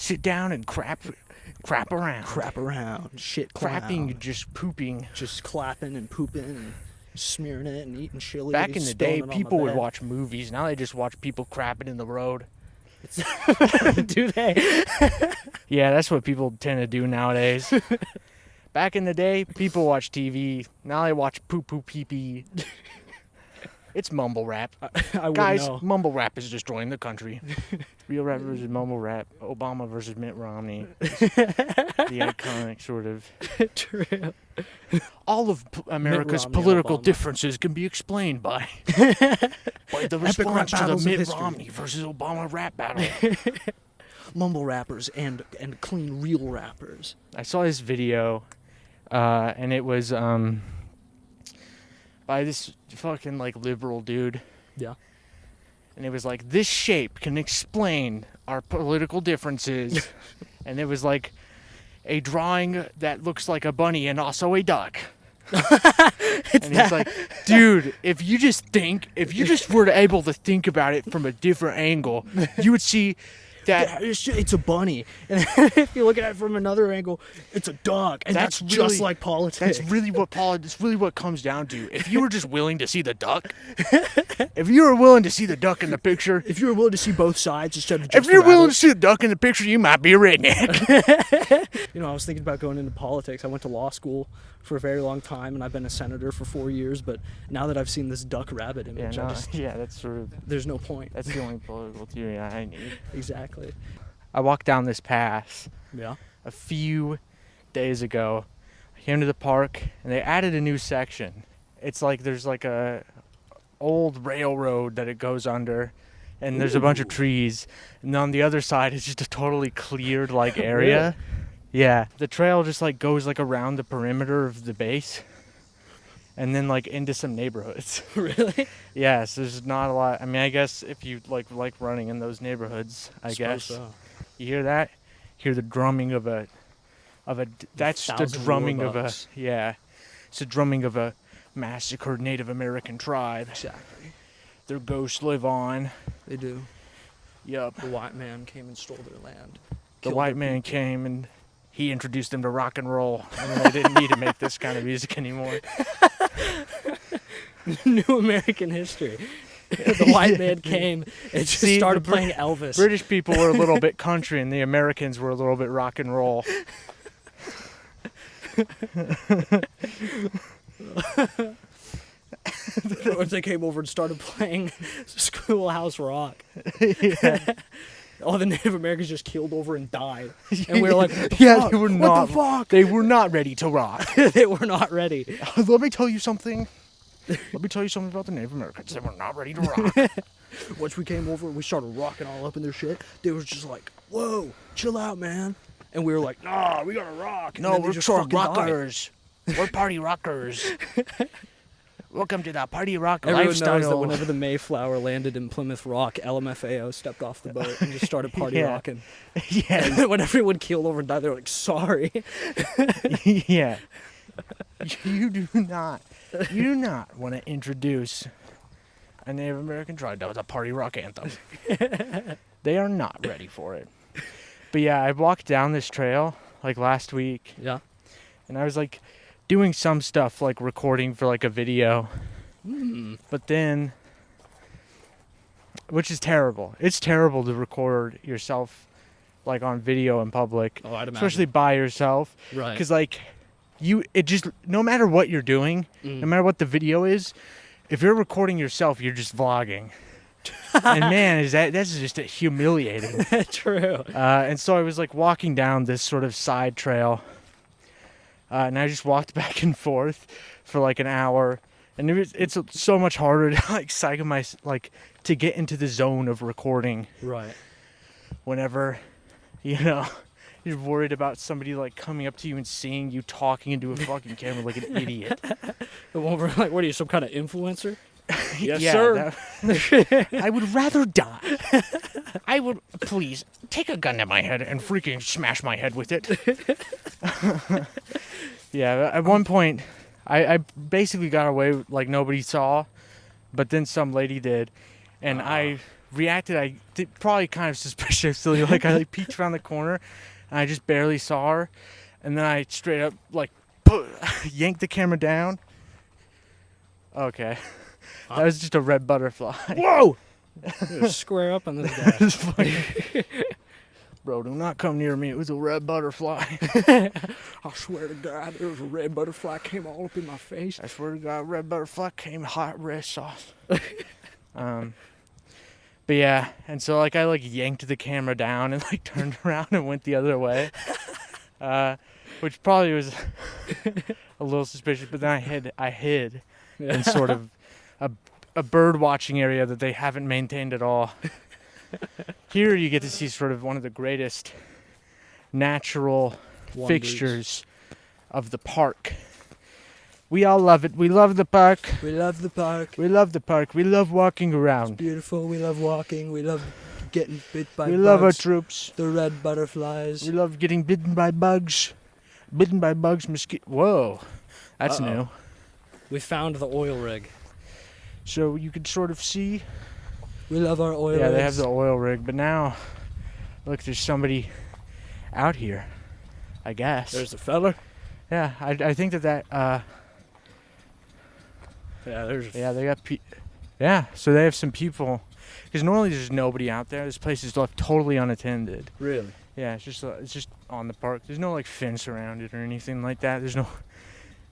sit down and crap around. Crap around. Shit Crapping, just pooping. Just clapping and pooping and smearing it and eating chili. Back in the day, people would watch movies. Now they just watch people crapping in the road. Do they? Yeah, that's what people tend to do nowadays. Back in the day, people watch TV. Now they watch pee-pee. It's mumble rap. I Guys, know. mumble rap is destroying the country. Real rap versus mumble rap. Obama versus Mitt Romney. The iconic sort of... True. All of America's Romney and political Obama. differences can be explained by the response to the battles of Mitt history. Romney versus Obama rap battle. Mumble rappers and clean real rappers. I saw this video, and it was by this fucking like liberal dude, Yeah. and it was like, this shape can explain our political differences, and it was like a drawing that looks like a bunny and also a duck. It's like, dude, if you just were able to think about it from a different angle, you would see that it's a bunny, and if you look at it from another angle, it's a duck, and that's really, just like politics. That's really what comes down to. If you were just willing to see the duck, if you were willing to see the duck in the picture, If you were willing to see both sides instead of just if you're the willing to rabbit. see the duck in the picture, you might be a redneck. You know, I was thinking about going into politics. I went to law school for a very long time, and I've been a senator for 4 years. But now that I've seen this duck rabbit image, That's sort of there's no point. that's the only political theory I need. Exactly. I walked down this path Yeah. a few days ago. I came to the park, and they added a new section. It's like there's like a old railroad that it goes under, and there's a bunch of trees, and on the other side is just a totally cleared like area. Yeah, the trail just like goes like around the perimeter of the base, and then like into some neighborhoods. Really? Yes, there's not a lot. I mean, I guess if you like running in those neighborhoods, I guess. So. You hear that? Hear the drumming of a that's the 1,000 drumming war of a bucks. yeah. It's the drumming of a massacred Native American tribe. Exactly. Their ghosts live on. They do. Yup. The white man came and stole their land. The Killed white their man people. came and he introduced them to rock and roll, and then they didn't need to make this kind of music anymore. New American history. The white man came and just See, started the playing Elvis. British people were a little bit country, and the Americans were a little bit rock and roll. Or they came over and started playing Schoolhouse Rock. Yeah. All the Native Americans just keeled over and died. And we were like, what the Yeah, fuck? they were What not. the fuck? They were not ready to rock. They were not ready. Let me tell you something. Let me tell you something about the Native Americans. They were not ready to rock. Once we came over and we started rocking all up in their shit, they were just like, whoa, chill out, man. And we were like, nah, we gotta rock. And No, then they we're just sort fucking died. rockers. We're party rockers. Welcome to the party rock Everyone lifestyle. knows that whenever the Mayflower landed in Plymouth Rock, LMFAO stepped off the boat and just started party Yeah. rocking. Yeah, And when everyone keeled over and died, they were like, sorry. yeah. You do not want to introduce a Native American tribe with a party rock anthem. They are not ready for it. But yeah, I walked down this trail like last week, Yeah. and I was like doing some stuff like recording for like a video. But then, which is terrible. It's terrible to record yourself like on video in public, Oh, I'd imagine. especially by yourself. Right. Because like no matter what you're doing, no matter what the video is, if you're recording yourself, you're just vlogging. And man, that's just humiliating. True. And so I was like walking down this sort of side trail, and I just walked back and forth for like an hour, and it's so much harder to to get into the zone of recording Right. whenever, you're worried about somebody like coming up to you and seeing you talking into a fucking camera like an idiot. The one where like, what are you, some kind of influencer? Yes, Yeah, sir. I would rather die. I would, please, take a gun to my head and freaking smash my head with it. Yeah, at one point, I basically got away like nobody saw, but then some lady did, and I reacted. I did probably kind of suspiciously. Like I peeked around the corner, and I just barely saw her, and then I straight up like yanked the camera down. Okay, that was just a red butterfly. Whoa! Square up on this guy. It's funny. Bro, do not come near me. It was a red butterfly. I swear to God, there was a red butterfly came all up in my face. I swear to God, red butterfly came hot red sauce. But yeah, and so like I like yanked the camera down and like turned around and went the other way, which probably was a little suspicious. But then I hid in sort of a bird watching area that they haven't maintained at all. Here you get to see sort of one of the greatest natural fixtures of the park. We all love it. We love the park. We love the park. We love the park. We love walking around. It's beautiful. We love walking. We love getting bit by bugs. We love our troops. The red butterflies. We love getting bitten by bugs. Bitten by bugs, mosquito. Whoa, that's new. We found the oil rig. So you can sort of see. We love our oil rigs. Yeah, they have the oil rig, but now, look, there's somebody out here, I guess. There's a fella. Yeah, I think that. Yeah, there's. Yeah, they got. Yeah, so they have some people, because normally there's nobody out there. This place is left totally unattended. Really? Yeah, it's just on the park. There's no like fence around it or anything like that. There's no.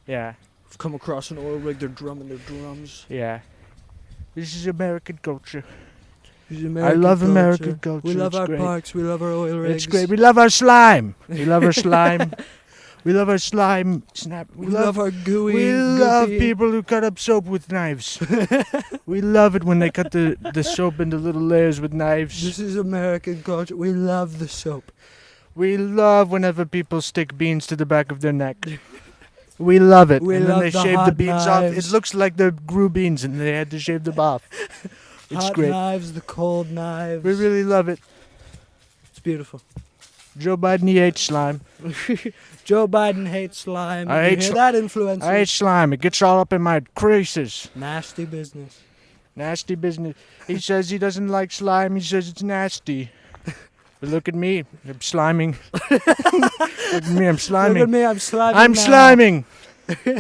Yeah. I've come across an oil rig. They're drumming their drums. Yeah. This is American culture. I love American culture. We love it's our great. parks. We love our oil rigs. It's great. We love our slime. We love our slime. We love our slime snap. We love our gooey. We love people who cut up soap with knives. We love it when they cut the soap into little layers with knives. This is American culture. We love the soap. We love whenever people stick beans to the back of their neck. We love it. We and love then they the shave the hot beans off. knives. It looks like they grew beans and they had to shave them off. It's Hot great. knives, the cold knives. We really love it. It's beautiful. Joe Biden, he hates slime. Joe Biden hates slime. I You hate hear that, influencer? I hate slime. It gets all up in my creases. Nasty business. Nasty business. He says he doesn't like slime. He says it's nasty. But look at me. I'm sliming. Look at me. I'm sliming. Look at me, I'm sliming. I'm now. sliming.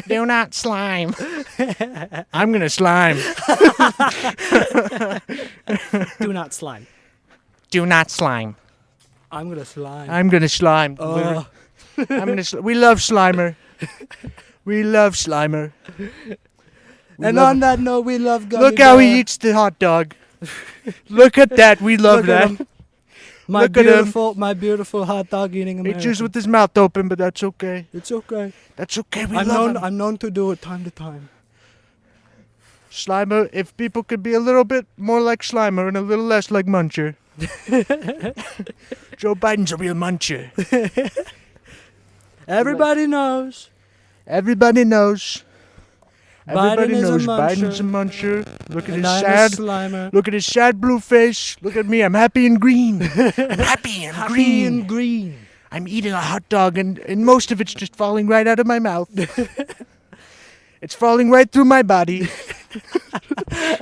Do not slime. I'm going to slime. Do not slime. Do not slime. I'm gonna slime. I'm going to slime. Oh. I'm gonna we love Slimer. We love Slimer. We And love- on that note, we love gummy Look how bear. he eats the hot dog. Look at that. We love Look at that. him. My Look at him. my beautiful hot dog eating He American. chews with his mouth open, but that's okay. It's okay. That's okay. We I'm love known. him. I'm known to do it time to time. Slimer, if people could be a little bit more like Slimer and a little less like Muncher. Joe Biden's a real muncher. Everybody knows. Everybody knows. Everybody Biden is a knows muncher. Biden's a muncher. Look at And his I'm sad. a slimer. Look at his sad blue face. Look at me. I'm happy and green. I'm happy and Happy green. and green. I'm eating a hot dog, and most of it's just falling right out of my mouth. It's falling right through my body.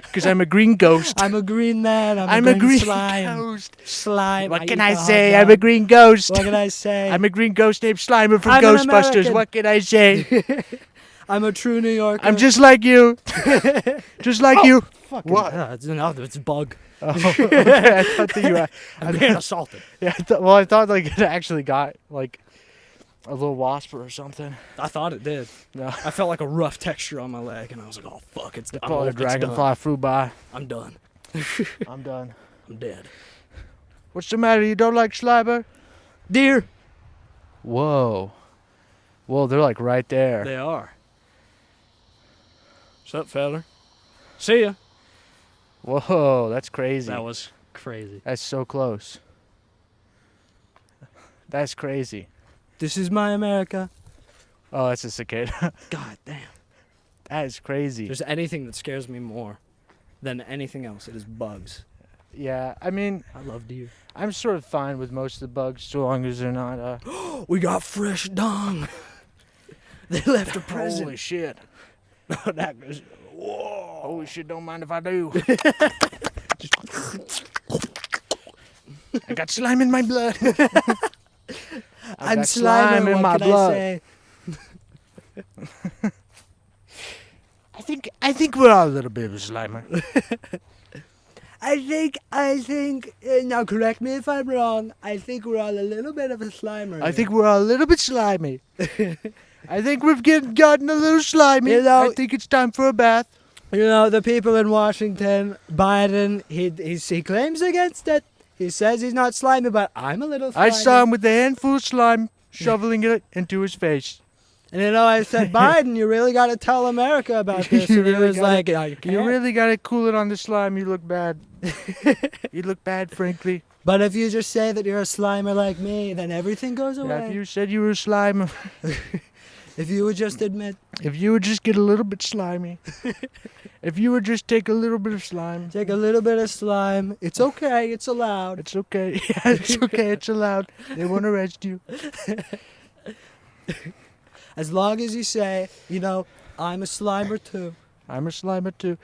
Because I'm a green ghost. I'm a green man. I'm a a green slime. ghost. Slime. What I can eat I the hot say? dog. I'm a green ghost. What can I say? I'm a green ghost named Slimer from I'm an Ghostbusters. American. What can I say? I'm a true New Yorker. I'm just like you. Just like you. Fucking, What? It's a bug. Oh, okay. I thought that you. I'm being assaulted. Yeah. I thought like it actually got like a little wasp or something. I thought it did. No. I felt like a rough texture on my leg, and I was like, "Oh fuck, it's done. Probably a It's dragonfly done. flew by. I'm done. I'm done. I'm dead." What's the matter? You don't like Slimer? Deer. Whoa. Whoa, they're like right there. They are. What's up, feller? See ya. Whoa, that's crazy. That was crazy. That's so close. That's crazy. This is my America. Oh, that's a cicada. God damn. That is crazy. There's anything that scares me more than anything else. It is bugs. Yeah, I mean, I love deer. I'm sort of fine with most of the bugs so long as they're not, We got fresh dung. They left a present. Holy shit. That goes. Whoa. Holy shit, don't mind if I do. I got slime in my blood. I'm got Slimer, in what my can blood. I say? I think we're all a little bit of a Slimer. I think, now correct me if I'm wrong, I think we're all a little bit of a Slimer. I think we're all a little bit slimy. I think we've gotten a little slimy. You know- I think it's time for a bath. You know, the people in Washington, Biden, he claims against it. He says he's not slimy, but I'm a little slimy. I saw him with a handful of slime shoveling it into his face. And you know, I said, Biden, you really got to tell America about this. You And he really was gotta- like, "Oh, you can't." You really gotta cool it on the slime. You look bad. You look bad, frankly. But if you just say that you're a Slimer like me, then everything goes Yeah, away. if you said you were a slime, If you would just admit, if you would just get a little bit slimy, if you would just take a little bit of slime, take a little bit of slime, it's okay, it's allowed. it's okay. Yeah, it's okay. It's allowed. They won't arrest you. As long as you say, you know, I'm a Slimer too. I'm a slimer too.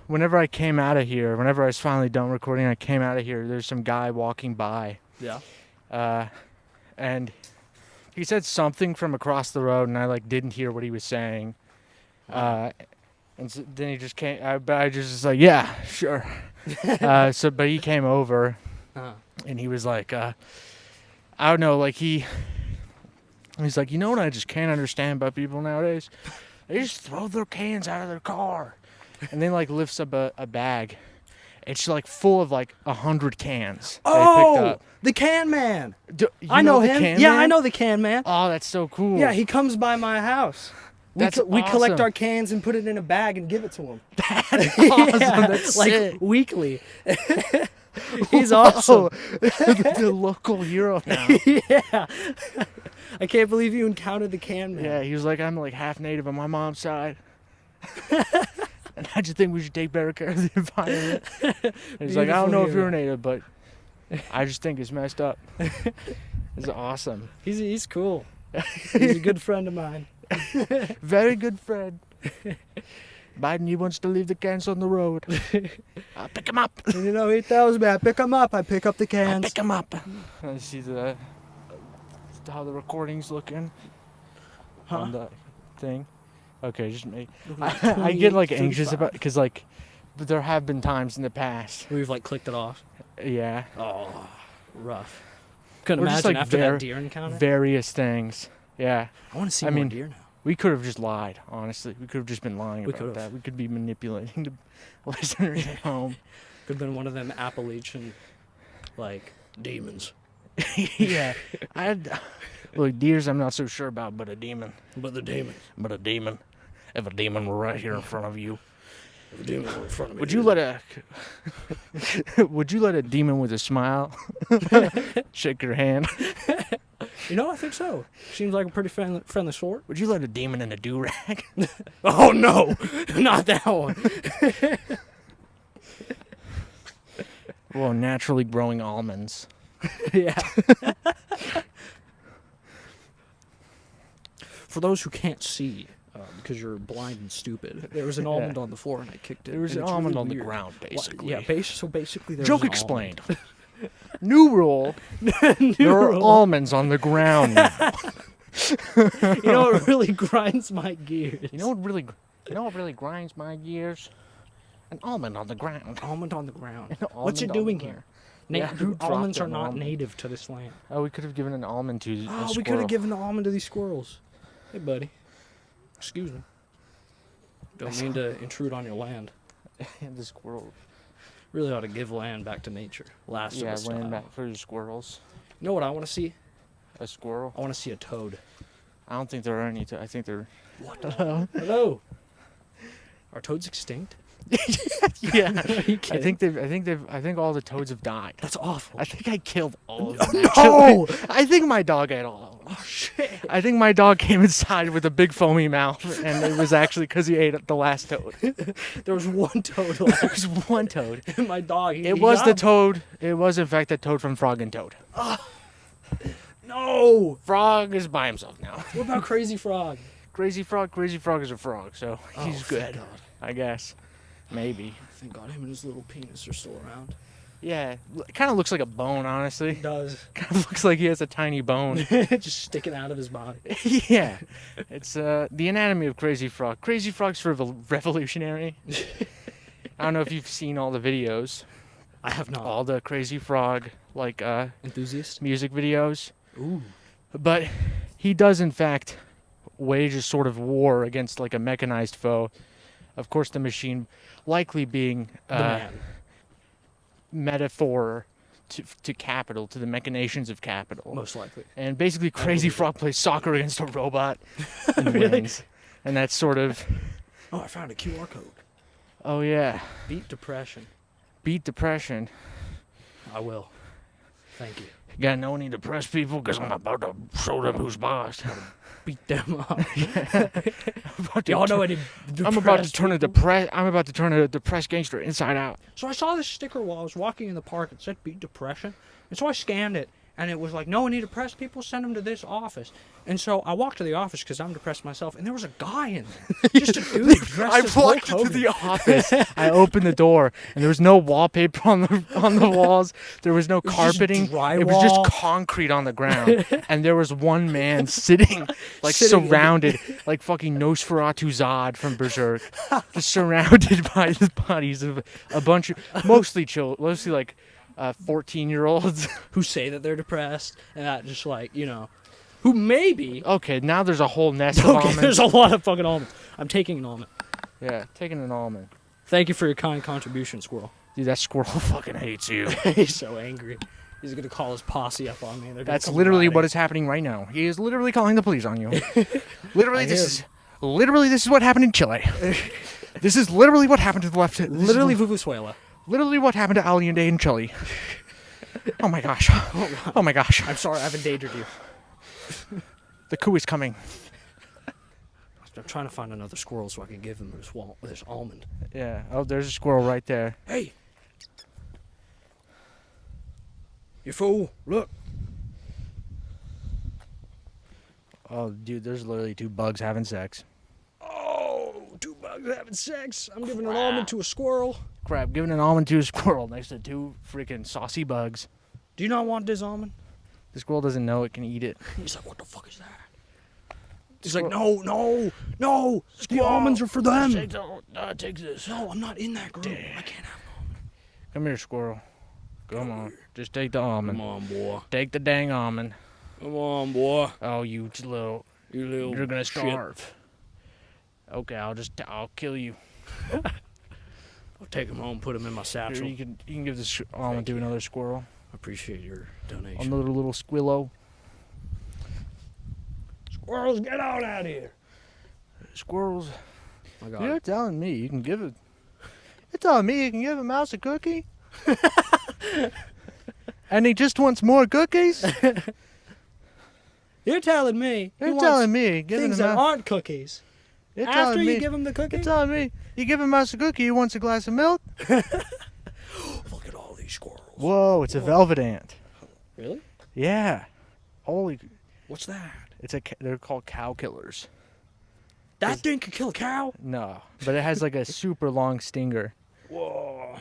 Whenever I came out of here, whenever I was finally done recording, I came out of here. There's some guy walking by, Yeah. and he said something from across the road, and I didn't hear what he was saying. And so then he just came. But I just was like, yeah, sure. But he came over, Uh-huh. and he was like, I don't know, he's like, you know what I just can't understand about people nowadays? They just throw their cans out of their car. And then lifts up a bag. It's full of 100 cans that he picked Oh, up. the Can Man. You I know the him. Can Yeah, Man? I know the Can Man. Oh, that's so cool. Yeah, he comes by my house. That's we collect awesome. our cans and put it in a bag and give it to him. That's awesome. That's sick. Weekly. He's awesome. The local hero now. Yeah. I can't believe you encountered the Can Man. Yeah, he was like, I'm half native on my mom's side. And I just think we should take better care of the environment. And he's like, I don't Beautiful know if hero. you're a native, but I just think it's messed up. It's awesome. He's cool. He's a good friend of mine. Very good friend. Biden, he wants to leave the cans on the road. I'll pick him up. And you know, he tells me, I pick him up. I pick up the I'll cans. pick him up. I see how the recording's looking on the thing. Okay, just me. I get 28, anxious 35. about because there have been times in the past. We've clicked it off. Yeah, Oh, rough. Couldn't We're just, imagine after var- that deer encounter. various things. Yeah, I want to see I more mean, deer now. we could have just lied. Honestly, we could have just been lying We about could've. that. We could be manipulating the listeners at home. Could have been one of them Appalachian, demons. Yeah, look, deers. I'm not so sure about, but a demon. But the demons. But a demon. If a demon were right here in front of you, The demons were in front of me. would you let a demon with a smile shake your hand? You know, I think so. Seems like a pretty friendly sort. Would you let a demon in a do-rag? Oh, no. Not that one. Well, naturally growing almonds. Yeah. For those who can't see, because you're blind and stupid, there was an almond on the floor and I kicked it. There was and an it's almond really on the weird. ground, basically. Yeah, so basically there's Joke an explained. New rule. almond. There are almonds on the ground now. You know what really grinds my gears? You know what really grinds my gears? An almond on the ground. Almond on the ground. An What's it almond on doing the here? ground. Yeah, who dropped Almonds are an not almond? native to this land. Oh, we could have given an almond to a Oh, we could squirrel. have given the almond to these squirrels. Hey, buddy. Excuse me. Don't mean to intrude on your land. the squirrel. Really ought to give land back to nature. Last of Yeah, us land style. back for the squirrels. You know what I want to see? A squirrel. I want to see a toad. I don't think there are any. I think they're. What? Hello. Are toads extinct? Yeah. Are you kidding? I think all the toads have died. That's awful. I think I killed all of them. No! actually. I think my dog ate all of them. Oh, shit. I think my dog came inside with a big foamy mouth, and it was actually because he ate the last toad. There was one toad There left. was one toad. And my dog. It was the toad. It was, in fact, the toad from Frog and Toad. No! Frog is by himself now. What about Crazy Frog? Crazy Frog is a frog, so he's Oh, good, thank God. I guess. Maybe. Thank God him and his little penis are still around. Yeah, it kind of looks like a bone, honestly. It does. Kind of looks like he has a tiny bone. Just sticking out of his body. Yeah, it's the anatomy of Crazy Frog. Crazy Frog's revolutionary. I don't know if you've seen all the videos, I have not. all the Crazy Frog like Enthusiast? music videos, Ooh. but he does in fact wage a sort of war against like a mechanized foe. Of course, the machine likely being The man. metaphor to capital, to the machinations of capital. Most likely. And basically, Crazy Frog plays soccer against a robot and Really? wins. And that's sort of, Oh, I found a QR code. oh yeah, Beat depression. beat depression. I will. Thank you. You gotta know any depressed people because I'm about to show them who's boss. Beat them up. About to Y'all know turn- any I'm about to depressed turn a people? I'm about to turn a depressed gangster inside out. So I saw this sticker while I was walking in the park. It said beat depression. And so I scanned it. And it was like, no, any depressed people, send them to this office. And so I walked to the office because I'm depressed myself. And there was a guy in there. Just a dude dressed I as Hulk walked into Hogan. the office. I opened the door, and there was no wallpaper on the walls. There was no was just carpeting. It was drywall. just concrete on the ground, and there was one man sitting, like Sitting in the- surrounded, like fucking Nosferatu Zod from Berserk, just surrounded by the bodies of a bunch of mostly like 14-year-olds. Who say that they're depressed. And that just like, you know, who maybe... Okay, now there's a whole nest of Okay, almonds. there's a lot of fucking almonds. I'm taking an almond. Yeah, taking an almond. Thank you for your kind contribution, Squirrel. Dude, that squirrel fucking hates you. He's so angry. He's gonna call his posse up on me. They're gonna That's come literally what riding. is happening right now. He is literally calling the police on you. Literally, I this hear is what happened in Chile. This is literally what happened to the left. Literally this is Venezuela. literally what happened to Allende in Chile. Oh my gosh. Oh my gosh. I'm sorry, I've endangered you. The coup is coming. I'm trying to find another squirrel so I can give him this almond. Yeah. Oh, there's a squirrel right there. Hey! You fool! Look! Oh, dude, there's literally two bugs having sex. Oh, two bugs having sex. I'm giving an almond to a squirrel. Crap, giving an almond to a squirrel next to two freaking saucy bugs. Do you not want this almond? The squirrel doesn't know it can eat it. He's like, what the fuck is that? He's like, no! The almonds are for them! Take this. No, I'm not in that group. I can't have an almond. Come here, squirrel. Come on. Just take the almond. Come on, boy. Take the dang almond. Come on, boy. Oh, you little. You little You're gonna shit. starve. Okay, I'll kill you. I'll take him home, put him in my Here, satchel. you can give this almond to another squirrel. I appreciate your donation. Another little squillo. Squirrels, get out of here! Squirrels. My God. You're telling me you can give it. You're telling me you can give a mouse a cookie? And he just wants more cookies? You're telling me. You're telling me giving things a that mouse. aren't cookies. You're After telling you me. give him the cookie? You're telling me you give a mouse a cookie. He wants a glass of milk. Look at all these squirrels. Whoa! It's a velvet ant. Really? Yeah. Holy. What's that? They're called cow killers. That thing could kill a cow? No, but it has like a super long stinger. Whoa.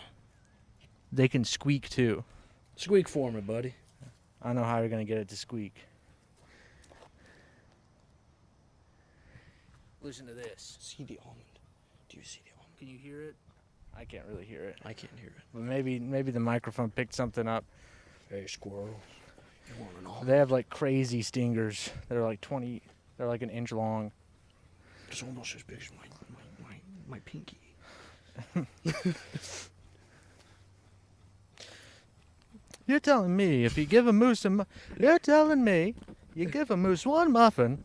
They can squeak too. Squeak for me, buddy. I don't know how you're gonna get it to squeak. Listen to this. See the almond. Do you see the almond? Can you hear it? I can't really hear it. I can't hear it. But maybe the microphone picked something up. Hey, squirrel. You want an almond? They have like crazy stingers that are like 20. They're like an inch long. It's almost as big as my pinky. You're telling me if you give a moose you're telling me you give a moose one muffin.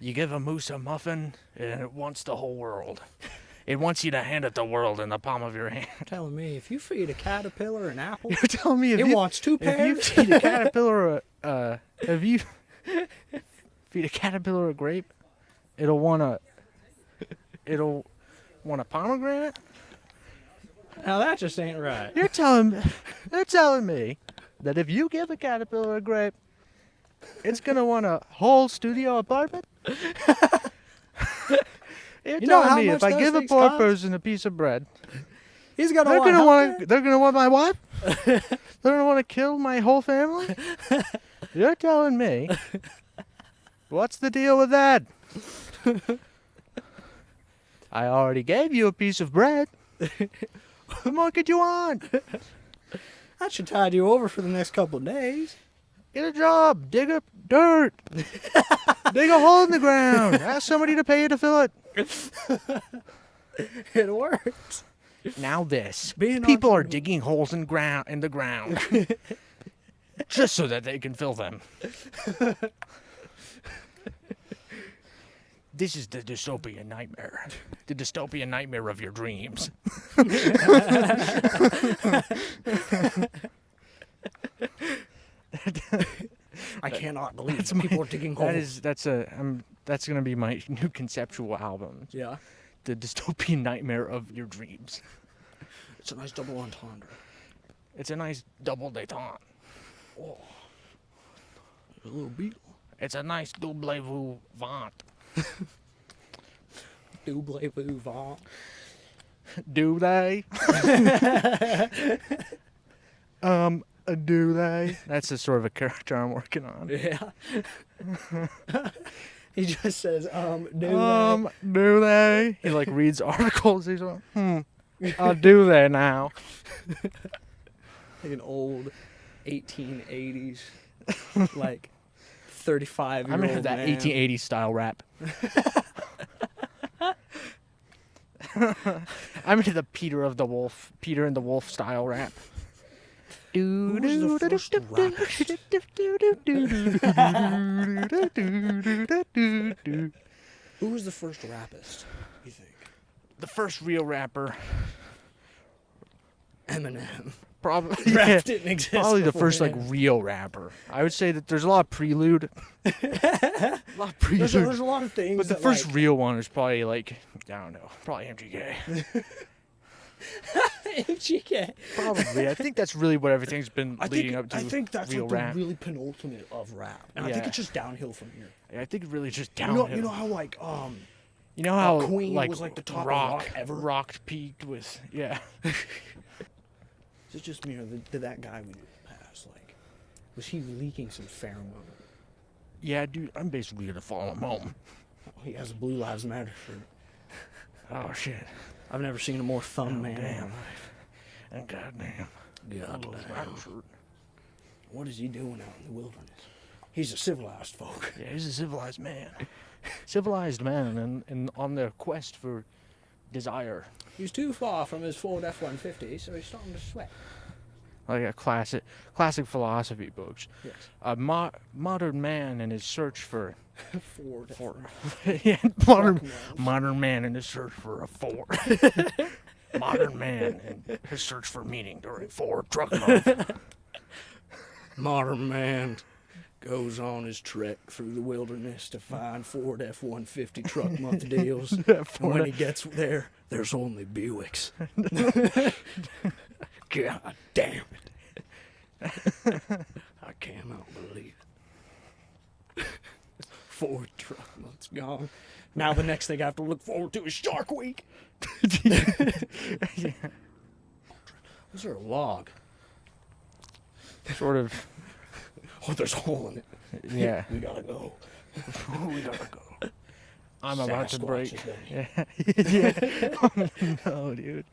You give a moose a muffin and it wants the whole world. It wants you to hand it the world in the palm of your hand. Telling me if you feed a caterpillar an apple, You're telling me it wants two if you pears. feed a caterpillar if you feed a caterpillar a grape, it'll want a pomegranate. Now that just ain't right. You're telling me that if you give a caterpillar a grape, it's gonna want a whole studio apartment? You're You know telling how me much if I those give a things poor cost? person a piece of bread, He's gonna They're want gonna healthcare? want. They're gonna want my wife. They're gonna want to kill my whole family. You're telling me. What's the deal with that? I already gave you a piece of bread. What more could you want? That should tide you over for the next couple of days. Get a job. Dig up dirt. Dig a hole in the ground. Ask somebody to pay you to fill it. It works. Now this. Being People are entrepreneur- digging holes in the ground. Just so that they can fill them. This is the dystopian nightmare. The dystopian nightmare of your dreams. I cannot believe that people are digging holes. That's gonna be my new conceptual album. Yeah. The dystopian nightmare of your dreams. It's a nice double entendre. It's a nice double détente. Oh. There's a little beetle. It's a nice double vent. Double vent. Do they? Do they? That's the sort of a character I'm working on. Yeah. He just says, Do they? He like reads articles. He's like, do they now? like an old 1880s, like 35-year-old I'm gonna have that 1880s style rap. I'm into the Peter and the Wolf style rap. Who was the first Who was the first rappist, you think? The first real rapper. Eminem. Probably. Rap didn't exist. Probably the before first like him. real rapper. I would say that there's a lot of prelude. A lot of prelude. There's a lot of things. But the that, first like, real one is probably like, I don't know, probably MGK. MGK. Probably. I think that's really what everything's been leading up to. I think that's real like the rap. really penultimate of rap, and I think Yeah. it's just downhill from here. Yeah, I think it really just You downhill. know how like You know how Queen like was, like, the top of rock rock ever? rocked peaked with yeah. Is it just me or did that guy we pass? Like, was he leaking some pheromone? Yeah, dude, I'm basically gonna follow him home. He has a Blue Lives Matter shirt. Oh shit. I've never seen a more thumb man. Damn. And goddamn. Goddamn. What is he doing out in the wilderness? He's a civilized folk. Yeah, he's a civilized man. Civilized man and on their quest for desire. He's too far from his Ford F-150, so he's starting to sweat. Like a classic philosophy books. Yes. A modern man in his search for Ford. yeah, modern man in his search for a Ford. Modern man in his search for meaning during Ford Truck Month. Modern man goes on his trek through the wilderness to find Ford F-150 truck month deals. And when he gets there, there's only Buicks. God damn it. I cannot believe it. Ford truck month's gone. Now the next thing I have to look forward to is Shark Week. Yeah. Was there a log? Sort of. Oh, there's a hole in it. Yeah. We gotta go. We gotta go. I'm about to Sasquatch break. is there. Yeah. Yeah. No, dude.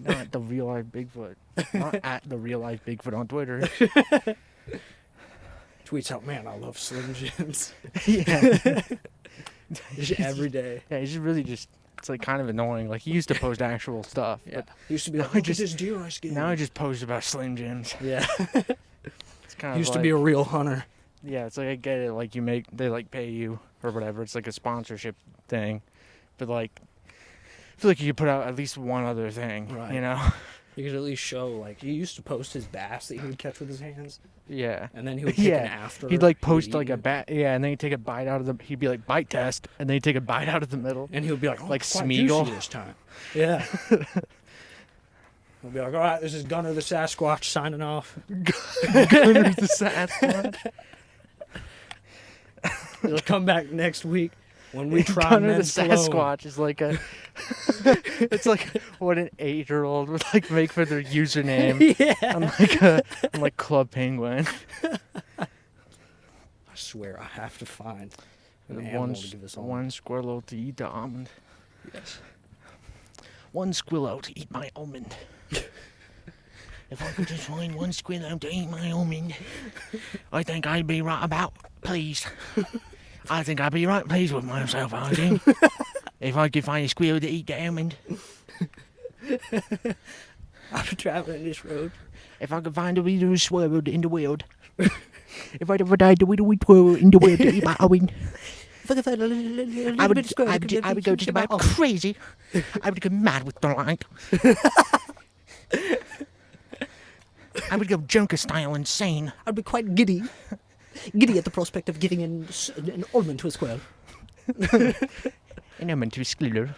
Not the real life Bigfoot. Not at the real life Bigfoot on Twitter. Tweets out, man, I love Slim Jims. Yeah. Every day. Yeah, he's really just. It's like kind of annoying. Like he used to post actual stuff, Yeah. but He used to be like, now he look at just- this deer I skinned. now he just posts about Slim Jims. Yeah. It's kind of He used like, to be a real hunter. yeah. It's like I get it. Like they like pay you or whatever. It's like a sponsorship thing, but like I feel like you could put out at least one other thing. Right. You know? You could at least show, like, he used to post his bass that he would catch with his hands, Yeah. and then he would take an after. He'd like he would post eat like a it, bat. Yeah, and then he'd take a bite out of the. He'd be like bite test, and then he'd take a bite out of the middle. and he would be like, oh, like it's quite Smeagol. juicy this time. Yeah. He'll be like, all right, this is Gunner the Sasquatch signing off. Gunner the Sasquatch. He'll come back next week when we try Gunner the men's cologne. Sasquatch is like a It's like what an 8-year-old would like make for their username. Yeah. I'm like Club Penguin. I swear I have to find an And animal to give this almond. one squirrel to eat the almond. Yes. One squirrel to eat my almond. If I could just find one squirrel to eat my almond, I think I'd be right about pleased. I think I'd be right pleased with myself, I do. If I could find a squirrel to eat the almond. After traveling this road. If I could find a little squirrel in the world. If I'd ever died, the little squirrel in the world to eat my almond. I would go just about crazy. I would go mad with delight. I would go Joker style insane. I'd be quite giddy. Giddy at the prospect of giving an almond to a squirrel. An almond to a squirrel.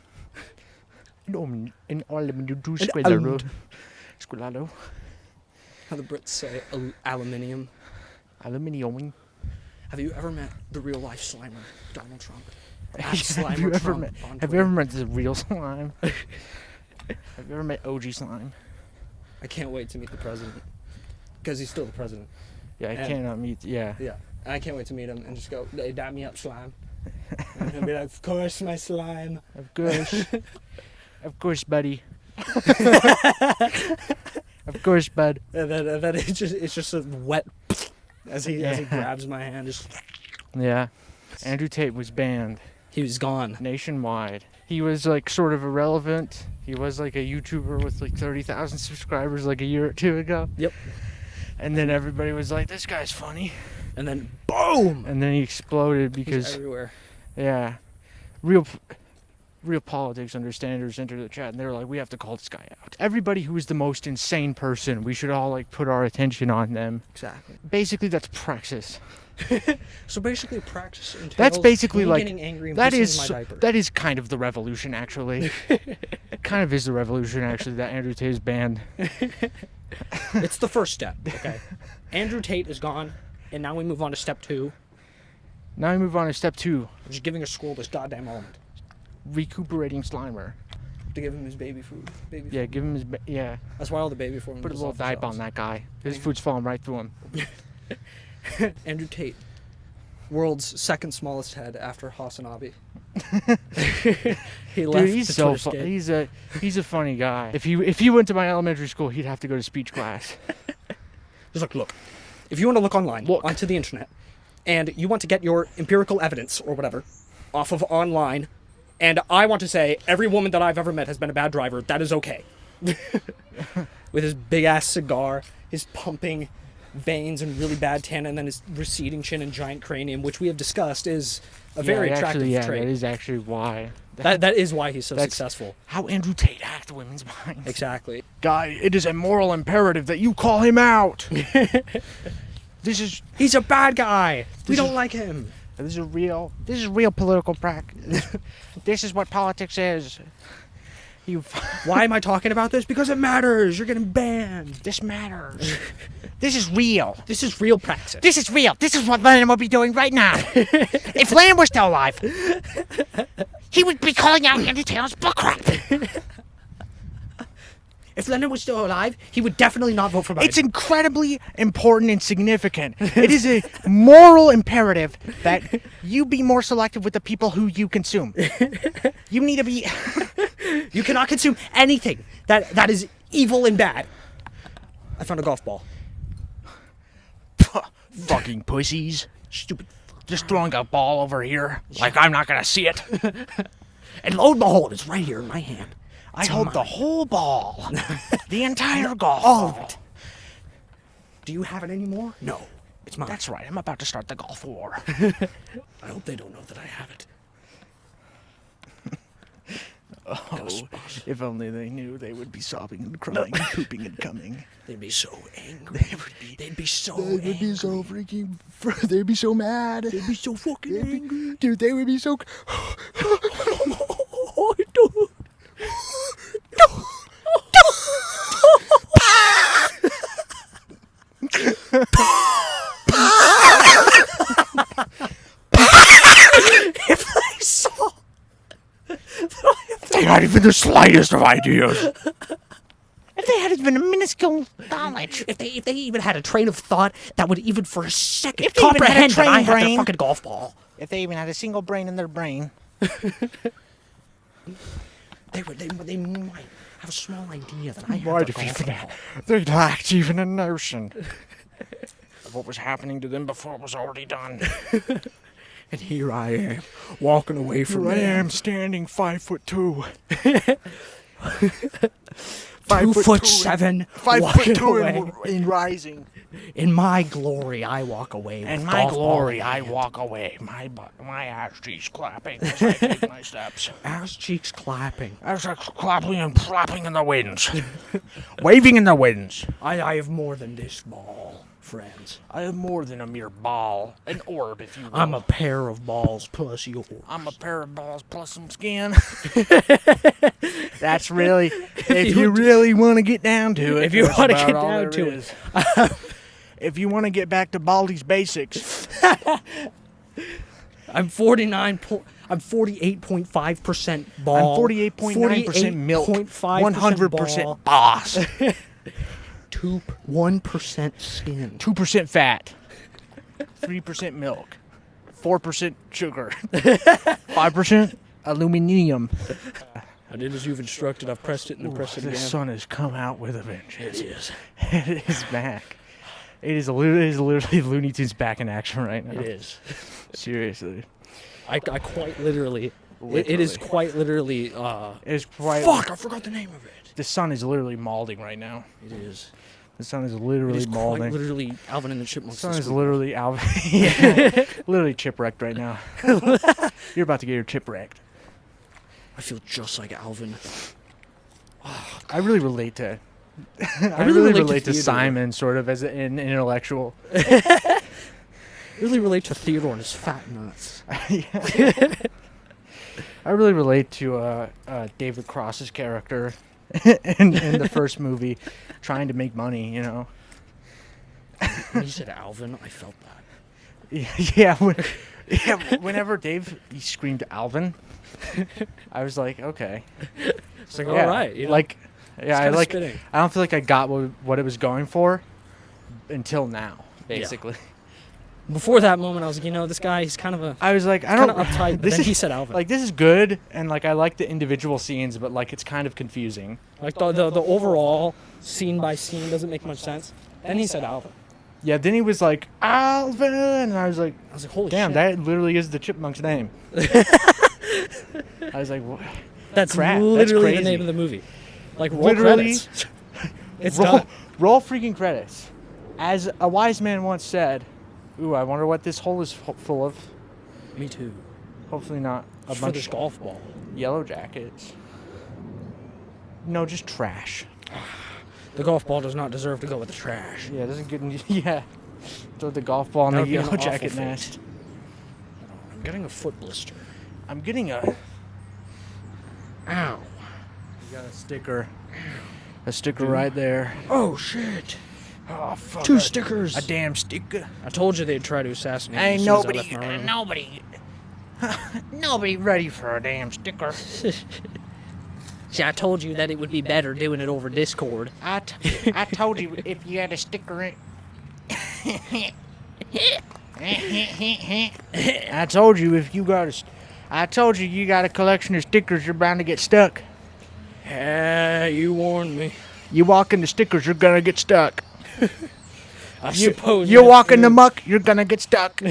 An almond to a An squirrel. almond. Squirrel. How the Brits say aluminium. Aluminium. Have you ever met the real life Slimer, Donald Trump? Have you ever met the real slime? Have you ever met OG slime? I can't wait to meet the president. Because he's still the president. Yeah, I And- cannot meet. Yeah. Yeah. And I can't wait to meet him and just go, hey, dap me up, slime. And he'll be like, of course, my slime. Of course. Of course, buddy. Of course, bud. And then it's just a wet as he grabs my hand. Just Yeah. Andrew Tate was banned he was gone. nationwide. He was like sort of irrelevant. He was like a YouTuber with like 30,000 subscribers like a year or two ago. Yep. And then everybody was like, this guy's funny. And then boom, And then he exploded he's because, everywhere. yeah, real politics understanders entered the chat and they were like, we have to call this guy out. Everybody who is the most insane person, we should all like put our attention on them. Exactly. Basically, that's praxis. So basically, practice entails That's basically me like getting angry and that pissing is in my diaper. that is kind of the revolution actually. It kind of is the revolution actually that Andrew Tate is banned. It's the first step. Okay. Andrew Tate is gone, and now we move on to step 2, Now we move on to step 2, which is giving a squirrel this goddamn almond recuperating Slimer. to give him his baby food. Yeah, give him his yeah. That's why all the baby food. Put a little diaper on that guy. His food's falling right through him. Andrew Tate, world's second smallest head after Hasanabi. He left Dude, he's the so Twitter funny. skate. He's a funny guy. If he went to my elementary school, he'd have to go to speech class. He's like, look, if you want to look online, Look. onto the internet, and you want to get your empirical evidence or whatever off of online, and I want to say every woman that I've ever met has been a bad driver, that is okay. With his big ass cigar, his pumping veins and really bad tan, and then his receding chin and giant cranium, which we have discussed is a very attractive trait. That is actually why. That is why he's so That's- successful. How Andrew Tate hacked women's minds. Exactly. Guy, it is a moral imperative that you call him out. He's a bad guy. We This don't is- like him. This is real political practice. This is what politics is. Why am I talking about this? Because it matters. You're getting banned. This matters. This is real. This is real praxis. This is real. This is what Lennon would be doing right now. If Lennon was still alive, he would be calling out Andrew Taylor's bullcrap. If Leonard was still alive, he would definitely not vote for Biden. It's incredibly important and significant. It is a moral imperative that you be more selective with the people who you consume. You need to be... You cannot consume anything that is evil and bad. I found a golf ball. Fucking pussies. Stupid. Just throwing a ball over here like I'm not gonna see it. And lo and behold, it's right here in my hand. I hold the whole ball. The entire golf All of ball. it. Do you have it anymore? No. It's mine. That's right. I'm about to start the golf war. I hope they don't know that I have it. Oh, if only they knew, they would be sobbing and crying and pooping and coming. They'd be so angry. They'd be so angry. so freaking... They'd be so mad. They'd be so fucking angry. Dude, they would be so... Oh, dude. If I saw that I have to had even the slightest of ideas. If they had even a minuscule knowledge. If they even had a train of thought that would even for a second If they even had a comprehend that I train have their brain. fucking golf ball. If they even had a single brain in their brain. They might have a small idea that I have Might their have golf even ball. They lacked even a notion of what was happening to them before it was already done. And here I am, walking away from Here I them. am standing 5'2". 2'7", 5'2" walking away. and rising. In my glory, I walk away. In with my golf ball glory, in I hand. walk away. My ass cheeks clapping as I take my steps. Ass cheeks clapping. As I clapping and flapping in the winds. Waving in the winds. I have more than this ball, friends. I am more than a mere ball. An orb, if you will. I'm a pair of balls plus yours. I'm a pair of balls plus some skin. That's really, if you really want to get down to it. If you that's wanna about get all down there to it. is. If you want to get back to Baldy's basics, I'm 48.5% ball. I'm 48.9% milk, 100% ball, boss, 1% skin. 2% fat, 3% milk, 4% sugar, 5% aluminum. I did as you've instructed. I've pressed it and then pressed it The again. sun has come out with a vengeance. It is. It is back. It is literally Looney Tunes back in action right now. It is. Seriously. I quite literally. It is quite literally. It's quite. Fuck! I forgot the name of it. The sun is literally malding right now. It is. The sun is It literally is quite malding. literally Alvin and the The Chipmunks. sun this is week. literally yeah, literally chipwrecked right now. You're about to get your chip wrecked. I feel just like Alvin. I really relate to. I really really relate to relate to Theodore. Simon, sort of as an intellectual. Really relate to Theodore and his fat nuts. I really relate to David Cross's character in the first movie, trying to make money. You know. When he said Alvin, I felt that. Yeah. Whenever he screamed Alvin, I was like, okay. It's like, Yeah, all right. You know, like, it's yeah, I kinda like. spitting. I don't feel like I got what it was going for until now, basically. Before that moment, I was like, this guy, he's kind of a I was like, I kind don't. of uptight. But This then is he said Alvin. like this is good, and like I like the individual scenes, but like it's kind of confusing. Like the overall scene by scene doesn't make much sense. Then he said Alvin. Yeah. Then he was like Alvin, and I was like, I was like, holy damn, shit. that literally is the chipmunk's name. I was like, what? That's crap, that's literally the crazy. name of the movie. Like, roll Literally. credits. It's roll, done. roll freaking credits. As a wise man once said, "Ooh, I wonder what this hole is full of." Me too. Hopefully not a For bunch this of golf ball. yellow jackets. No, just trash. The golf ball does not deserve to go with the trash. Yeah, it doesn't get. Yeah, throw the golf ball in That the would be an yellow awful jacket fate. nest. I'm getting a foot blister. I'm getting a. Ow. You got a sticker. A sticker right there. Oh, shit. Oh fuck. Two stickers. A damn sticker. I told you they'd try to assassinate me. Ain't as soon as I left my room. nobody ready for a damn sticker. See, I told you that it would be better doing it over Discord. I told you if you had a sticker in. I told you if you got a. I told you got a collection of stickers, you're bound to get stuck. Yeah, you warned me. You walk into stickers, you're gonna get stuck. I suppose You that's walk in the true. muck, you're gonna get stuck.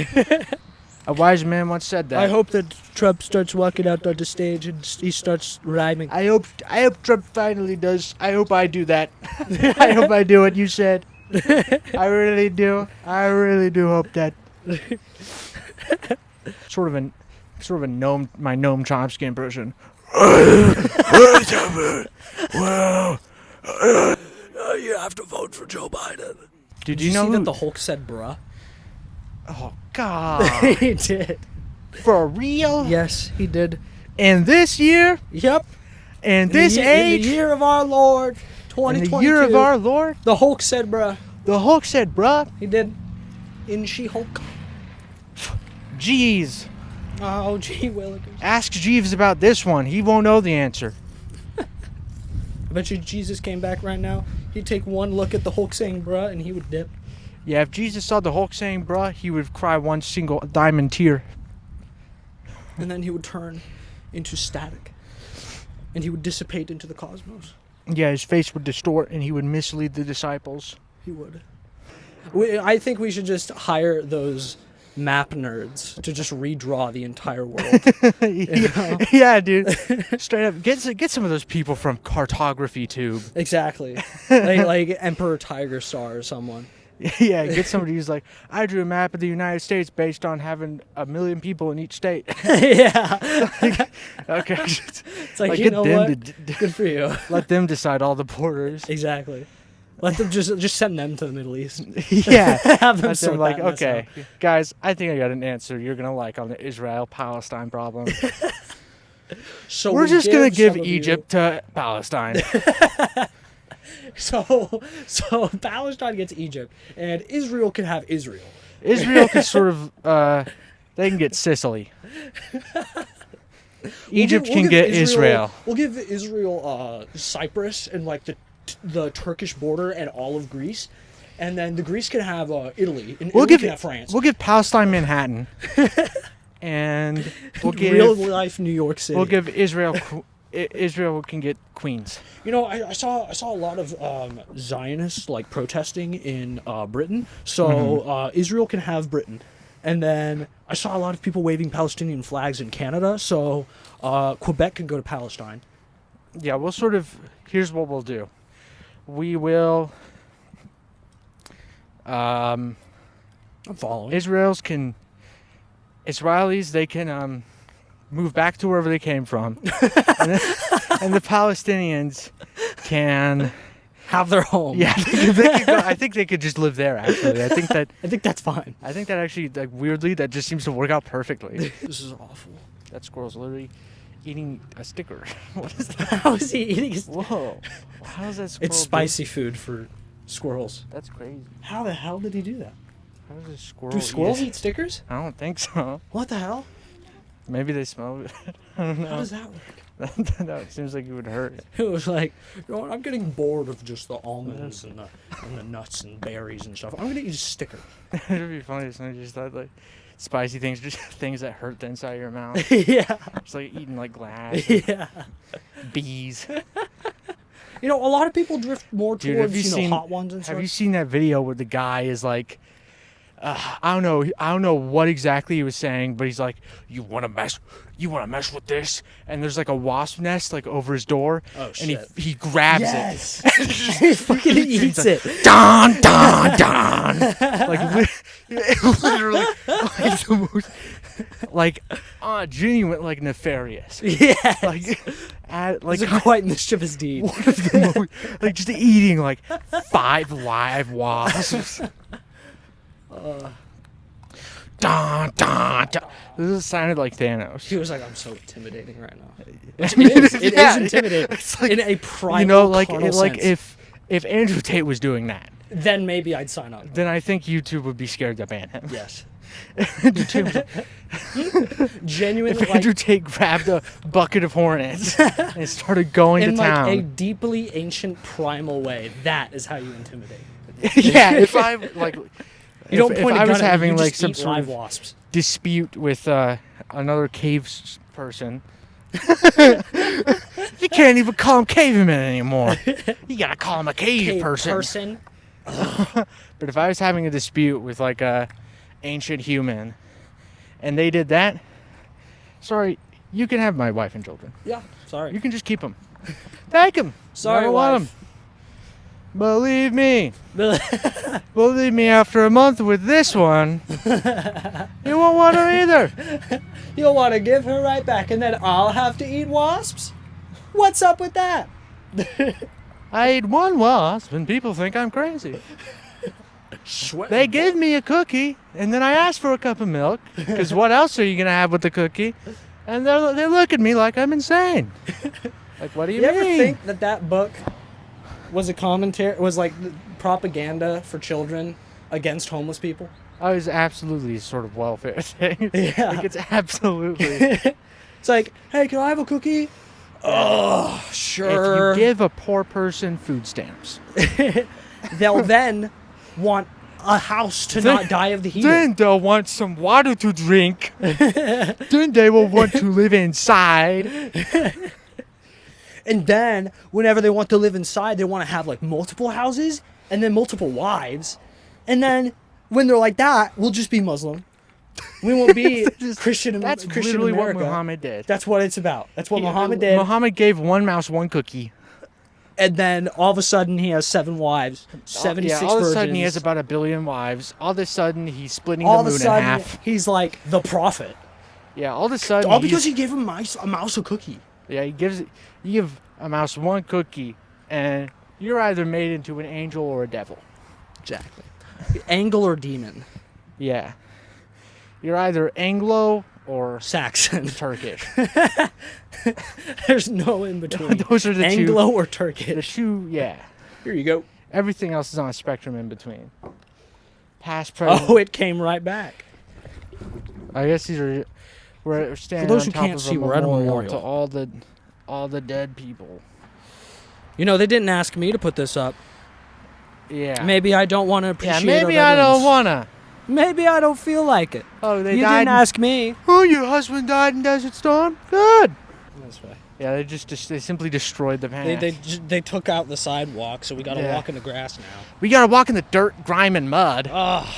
A wise man once said that. I hope that Trump starts walking out on the stage and he starts rhyming. I hope Trump finally does. I hope I do that. I hope I do what you said. I really do. I really do hope that. Sort of a gnome, my Noam Chomsky impression. Well, You have to vote for Joe Biden. did Did you know see who? that the Hulk said bruh? Oh God! He did. For real? Yes, he did. In this year, Yep. in this in age, the year of our Lord, in 2022. the year of our Lord, The Hulk said bruh. the Hulk said, "Bruh, He did. In She-Hulk. Jeez, Oh, gee willikers. ask Jeeves about this one. He won't know the answer." bet you Jesus came back right now, he'd take one look at the Hulk saying bruh, and he would dip. Yeah, if Jesus saw the Hulk saying bruh, he would cry one single diamond tear. And then he would turn into static. And he would dissipate into the cosmos. Yeah, his face would distort and he would mislead the disciples. He would. I think we should just hire those map nerds to just redraw the entire world. You know? Yeah, dude. Straight up, get some of those people from Cartography Tube. Exactly. like Emperor Tiger Star or someone. Yeah, get somebody who's like, I drew a map of the United States based on having 1 million people in each state. Yeah. Okay. It's like, you get know them what? Good for you. let them decide all the borders. Exactly. Let them just send them to the Middle East. Yeah. Have them Let sort them like, that mess okay, out. guys, I think I got an answer you're going to like on the Israel-Palestine problem. So We're we just going to give some of you- Egypt to Palestine. So Palestine gets Egypt, and Israel can have Israel. Israel can sort of, they can get Sicily. Egypt We'll can give get Israel. We'll give Israel Cyprus and like the Turkish border and all of Greece, and then the Greece can have Italy, and Italy can have France. We'll give Palestine Manhattan. And we'll give real life New York City. We'll give Israel Israel can get Queens. You know, I saw a lot of Zionists like protesting in Britain. So Israel can have Britain, and then I saw a lot of people waving Palestinian flags in Canada. So Quebec can go to Palestine. Yeah, we'll sort of. Here's what we'll do. We will. I'm following. Israelis, they can move back to wherever they came from, and the Palestinians can have their home. Yeah, they could go, I think they could just live there. Actually, I think that's fine. I think that actually, like, weirdly, that just seems to work out perfectly. This is awful. That squirrel's literally eating a sticker. What is that? How is he eating? Whoa! How is that squirrel? It's spicy food for squirrels. That's crazy. How the hell did he do that? How does a squirrel? Do squirrels eat? eat stickers? I don't think so. What the hell? Maybe they smell it. I don't know. How does that work? No, it seems like it would hurt. It was like, you know what, I'm getting bored of just the almonds and the nuts and berries and stuff. I'm gonna eat a sticker. It'd be funny if somebody just thought like spicy things, just things that hurt the inside of your mouth. Yeah. It's like eating like glass. Yeah. Bees. You know, a lot of people drift more Dude, towards have you seen, hot ones and stuff. Have you seen that video where the guy is like, I don't know what exactly he was saying, but he's like, you want to mess with this? And there's like a wasp nest like over his door, Oh, and shit. he grabs Yes. it. He fucking eats like, it. Don, don, don. Like literally, like the most, like genuine, like nefarious. Yes. Like It's a quite mischievous deed. one of the most, like just eating like 5 live wasps. Dun, dun, dun. This sounded like Thanos. He was like, I'm so intimidating right now. It is, It is intimidating. It's like, in a primal, you know, like carnal like sense. if Andrew Tate was doing that, Then maybe I'd sign up. then I think YouTube would be scared to ban him. Yes. Andrew Tate was- Genuinely, if Andrew Tate grabbed a bucket of hornets and started going in to like town. a deeply ancient primal way, that is how you intimidate. Yeah, if I like, You don't point if a I gun was at me, having you like just some eat sort live of wasps. dispute with another person. You can't even call him caveman anymore. You gotta call him a cave person. But if I was having a dispute with like a ancient human, and they did that, sorry, you can have my wife and children. Yeah, sorry. You can just keep them. Take them. Sorry, I don't want wife. them. Believe me. Believe me, after a month with this one, you won't want them either. You'll want to give her right back, and then I'll have to eat wasps? What's up with that? I ate one wasp, and people think I'm crazy. They gave me a cookie, and then I asked for a cup of milk, because what else are you going to have with the cookie? And they look at me like I'm insane. Like, what do you You mean? ever think that book was a commentary, was like propaganda for children against homeless people? I was absolutely sort of welfare thing. Yeah. Like, it's absolutely... It's like, hey, can I have a cookie? Oh, sure. If you give a poor person food stamps, They'll then want a house to not die of the heat. then they'll want some water to drink. Then they will want to live inside. And then, whenever they want to live inside, they want to have like multiple houses and then multiple wives. And then, when they're like that, we'll just be Muslim. We won't be Christian. That's Christian literally America. what Muhammad did. That's what it's about. That's what Muhammad did. Muhammad gave one mouse one cookie. And then all of a sudden he has 7 wives, 76 all of a virgins. sudden he has about 1 billion wives. All of a sudden he's splitting all the of a moon in sudden half. he's like the prophet. Yeah, all of a sudden. All because he gave a mouse a cookie. Yeah, you give a mouse one cookie, and you're either made into an angel or a devil. Exactly. Angel or demon. Yeah. You're either Anglo or Saxon. Turkish. There's no in between. Those are the Anglo or The Turkish. two, yeah. Here you go. Everything else is on a spectrum in between. Past, present. Oh, it came right back. I guess we're standing For those on who top can't of see, a we're at a memorial memorial. to all the dead people. You know, they didn't ask me to put this up. Yeah. Maybe I don't want to appreciate maybe our I don't veterans. wanna. Maybe I don't feel like it. Oh, they You died. didn't ask me. Oh, your husband died in Desert Storm? Good. That's right. Yeah, they simply destroyed the path. They took out the sidewalk, so we got to Yeah. walk in the grass now. We gotta walk in the dirt, grime, and mud Oh,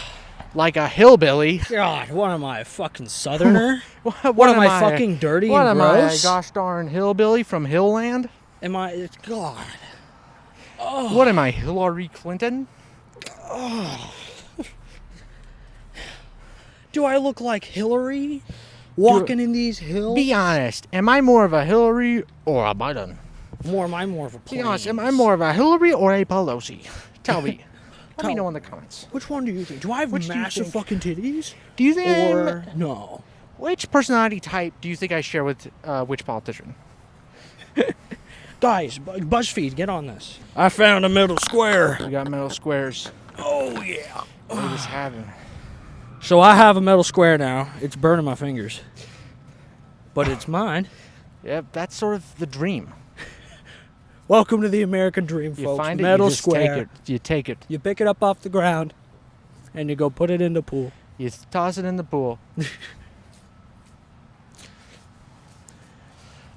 like a hillbilly. God, what am I, a fucking southerner? What What am I, fucking dirty What and am I, a gross? gosh darn hillbilly from Hillland? Am I, God. What am I, Hillary Clinton? Do I look like Hillary? Walking in these hills? Be honest, am I more of a Hillary or a Biden? Am I more of a Be honest, Plains? am I more of a Hillary or a Pelosi? Tell me. Let me Tell- know in the comments. Which one do you think? Do I have Which do you massive think? fucking titties? Do you think Or no? which personality type do you think I share with which politician? Guys, BuzzFeed, get on this. I found a middle square. We got metal squares. Oh, yeah. What are we just having? So I have a metal square now. It's burning my fingers. But it's mine. Yep, that's sort of the dream. Welcome to the American dream, You folks. find it, metal you just square. take it. You take it. You pick it up off the ground, and you go put it in the pool. You toss it in the pool.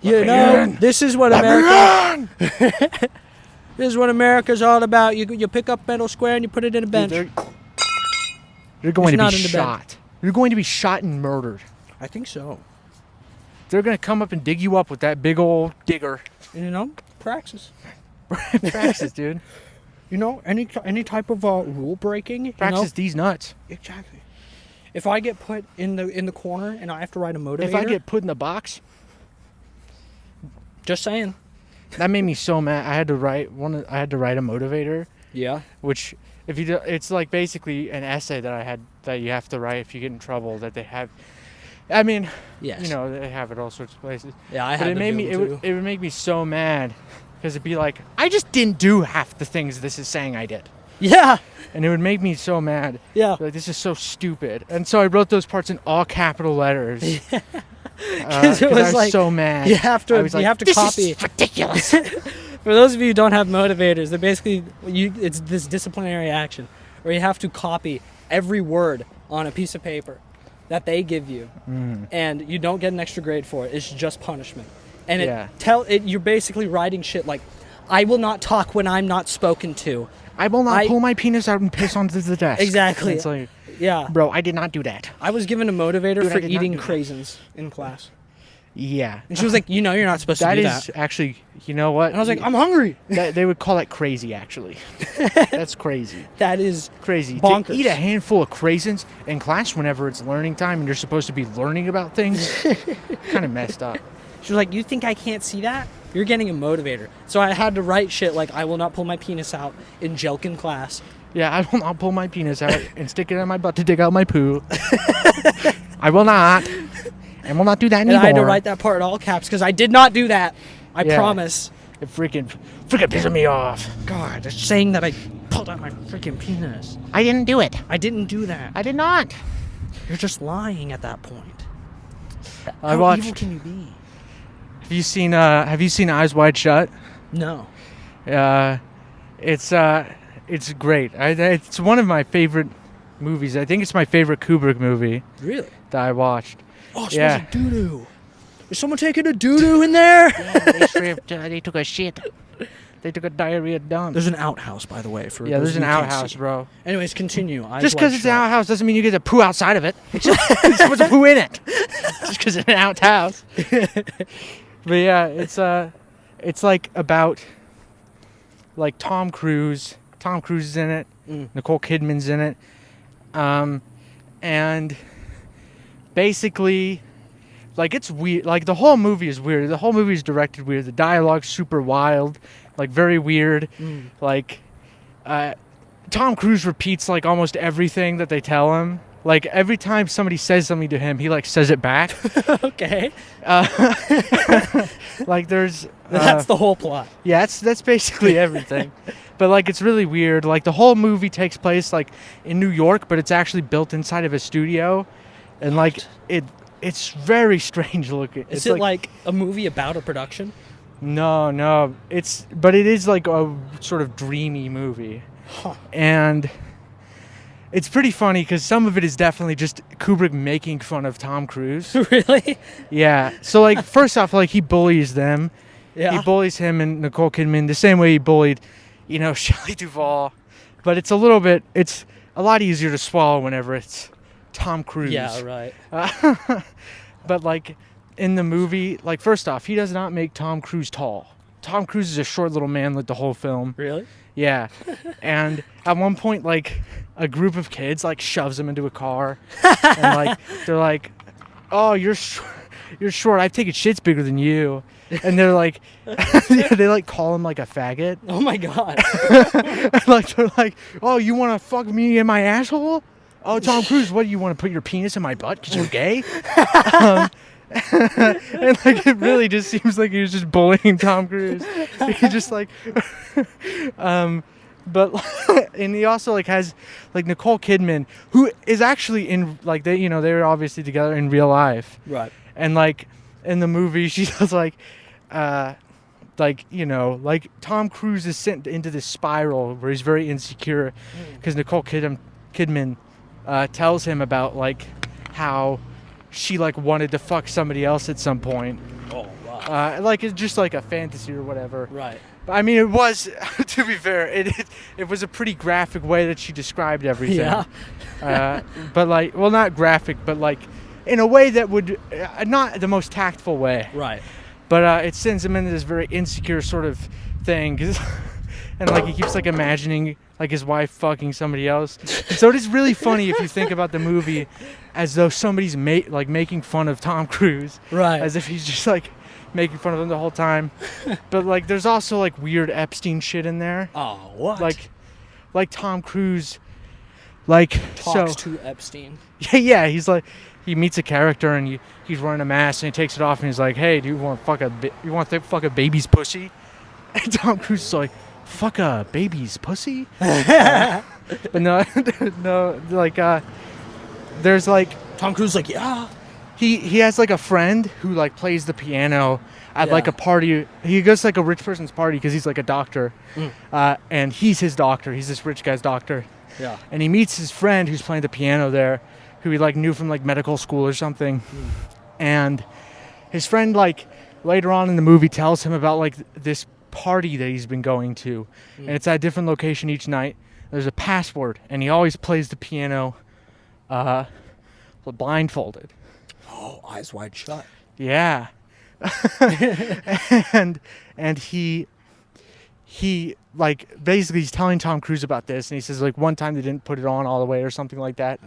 You know, this is what America. This is what America's all about. You pick up metal square and you put it in a bench. You're going It's to not be in the shot. You're going to be shot and murdered. I think so. They're going to come up and dig you up with that big old digger. You know, praxis. Praxis, dude. You know, any type of rule breaking. Praxis these nuts. Exactly. If I get put in the corner and I have to write a motivator, If I get put in the box, just saying. that made me so mad. I had to write a motivator, Yeah. which if you do, it's like basically an essay that you have to write if you get in trouble that they have. I mean, Yes. you know, they have it all sorts of places. Yeah, I But had it to made be me able to. it would make me so mad because it'd be like I just didn't do half the things this is saying I did. Yeah. And it would make me so mad. Yeah. Like, this is so stupid. And so I wrote those parts in all capital letters. Because Because it I was was like, so mad. you have to I was like, this copy. is ridiculous. For those of you who don't have motivators, they're basically it's this disciplinary action where you have to copy every word on a piece of paper that they give you, and you don't get an extra grade for it. It's just punishment. And Yeah. you're basically writing shit like, I will not talk when I'm not spoken to. I will not pull my penis out and piss onto the desk. Exactly. It's like, Yeah. bro, I did not do that. I was given a motivator Dude, I for did not eating do that. craisins in class. Yeah. And she was like, you know you're not supposed to That do is that. actually, you know what? And I was like, I'm hungry. They would call that crazy, actually. That's crazy. That is Crazy. bonkers. To eat a handful of craisins in class whenever it's learning time and you're supposed to be learning about things, kind of messed up. She was like, you think I can't see that? You're getting a motivator. So I had to write shit like, I will not pull my penis out in Jelkin class. Yeah, I will not pull my penis out and stick it in my butt to dig out my poo. I will not. And will not do that And anymore. I had to write that part in all caps because I did not do that. I Yeah. promise. It freaking pissing me off. God, it's saying that I pulled out my freaking penis. I didn't do it. I didn't do that. I did not. You're just lying at that point. I How watched evil can you be? Have you seen Eyes Wide Shut? No. It's great. It's one of my favorite movies. I think it's my favorite Kubrick movie Really? that I watched. Oh, it Yeah. smells like doo-doo. Is someone taking a doo-doo in there? They took a shit. They took a diarrhea dump. There's an outhouse, by the way. For Yeah, those there's of an you who can't outhouse, see. bro. Anyways, continue. Eyes Just Wide because it's an Shut. outhouse doesn't mean you get to poo outside of it. You're supposed to poo in it. Just because it's an outhouse. But yeah, it's like about like Tom Cruise. Tom Cruise is in it. Nicole Kidman's in it. And basically, like, it's weird. Like, the whole movie is weird. The whole movie is directed weird. The dialogue's super wild, like very weird. Like, Tom Cruise repeats like almost everything that they tell him. Like, every time somebody says something to him, he like says it back. Okay. Like, there's That's the whole plot. yeah, that's basically everything. But like, it's really weird. Like, the whole movie takes place like in New York, but it's actually built inside of a studio, and like it's very strange looking. Is It's it like a movie about a production? No, but it is like a sort of dreamy movie. Huh. And it's pretty funny because some of it is definitely just Kubrick making fun of Tom Cruise. Really? Yeah. So like, first off, like, he bullies them. Yeah. He bullies him and Nicole Kidman the same way he bullied, Shelley Duvall. But it's a lot easier to swallow whenever it's Tom Cruise. Yeah, right. But like, in the movie, like, first off, he does not make Tom Cruise tall. Tom Cruise is a short little man like the whole film. Really? Yeah. And at one point, like, a group of kids like shoves him into a car, and like they're like, "Oh, you're short. I've taken shits bigger than you." And they're like, they like call him like a faggot. Oh my god. And like, they're like, "Oh, you want to fuck me in my asshole? Oh, Tom Cruise, what do you want to put your penis in my butt because you're gay?" And like, it really just seems like he was just bullying Tom Cruise. He just like, but and he also like has like Nicole Kidman, who is actually in like they're obviously together in real life, Right. and like in the movie she does like Tom Cruise is sent into this spiral where he's very insecure because Nicole Kidman tells him about like how she like wanted to fuck somebody else at some point. Oh wow. Like, it's just like a fantasy or whatever. Right. But I mean, it was, to be fair, it was a pretty graphic way that she described everything. Yeah. But like, well, not graphic, but like in a way that would not the most tactful way. Right. But it sends him into this very insecure sort of thing, and like he keeps like imagining like his wife fucking somebody else. And so it is really funny if you think about the movie as though somebody's making fun of Tom Cruise, Right. as if he's just like making fun of him the whole time. But like, there's also like weird Epstein shit in there. Oh, what? Like Tom Cruise, like talks to Epstein. yeah, he's like, he meets a character and he's wearing a mask and he takes it off and he's like, "Hey, do you want to fuck a baby's pussy?" And Tom Cruise is like, "Fuck a baby's pussy?" But no, like, there's like, Tom Cruise like, yeah. he has like a friend who like plays the piano at Yeah. like a party. He goes to like a rich person's party because he's like a doctor, and he's his doctor. He's this rich guy's doctor. Yeah. And he meets his friend who's playing the piano there, who he like knew from like medical school or something. And his friend like later on in the movie tells him about like this party that he's been going to, and it's at a different location each night. There's a password, and he always plays the piano blindfolded. Oh, eyes wide shut. Yeah. and he like basically he's telling Tom Cruise about this, and he says like one time they didn't put it on all the way or something like that.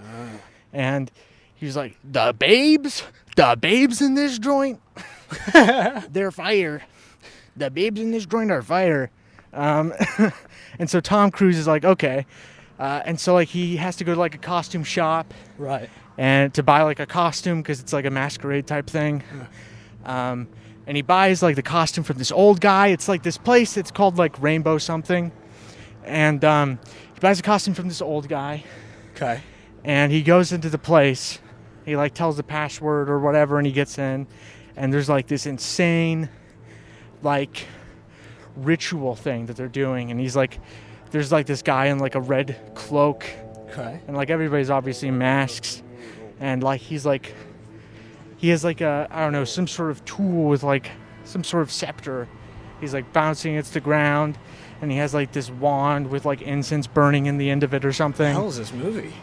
And he was like, the babes in this joint, they're fire. The babes in this joint are fire. And so Tom Cruise is like, okay. And so like he has to go to like a costume shop, Right. and to buy like a costume because it's like a masquerade type thing. And he buys like the costume from this old guy. It's like this place. It's called like Rainbow something. And he buys a costume from this old guy. Okay. And he goes into the place. He like tells the password or whatever, and he gets in. and there's like this insane like ritual thing that they're doing, and he's like, there's like this guy in like a red cloak, Okay. and like everybody's obviously in masks, and like he has like a, I don't know, some sort of tool with like some sort of scepter. He's like bouncing against the ground, and he has like this wand with like incense burning in the end of it or What the something. hell is this movie?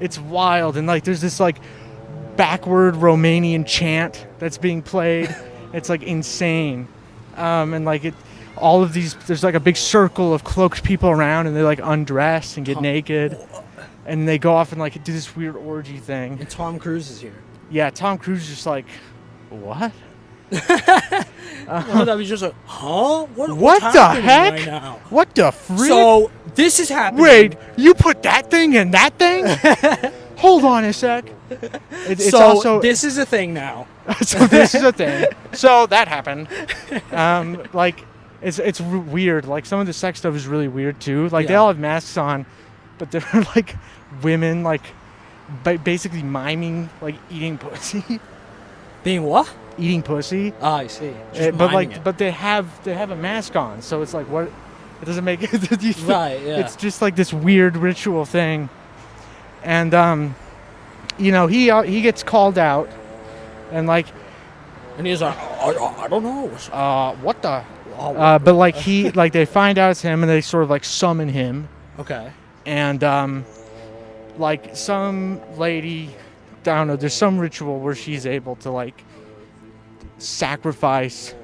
It's wild, and like there's this like backward Romanian chant that's being played. It's like insane, and like all of these, there's like a big circle of cloaked people around, and they like undress and get naked, and they go off and like do this weird orgy thing. And Tom Cruise is here. Yeah, Tom Cruise is just like, what? Well, that was just a, huh? What what's the happening heck? right now? What the frick? So this is happening. Wait, you put that thing in that thing? Hold on a sec. It's so also this is a thing now. so this is a thing. So that happened. Like it's weird. Like some of the sex stuff is really weird too. Like they Yeah. all have masks on, but they're like women like basically miming like eating pussy, Being what? eating pussy. Ah, I see. Just But miming like, it. but they have a mask on, so it's like what? It doesn't make it. Right, yeah. It's just like this weird ritual thing, and you know, he gets called out, and like, And he's like, I don't know. what the? Oh, But like like they find out it's him, and they sort of like summon him, okay. and like some lady, I don't know, there's some ritual where she's able to like sacrifice,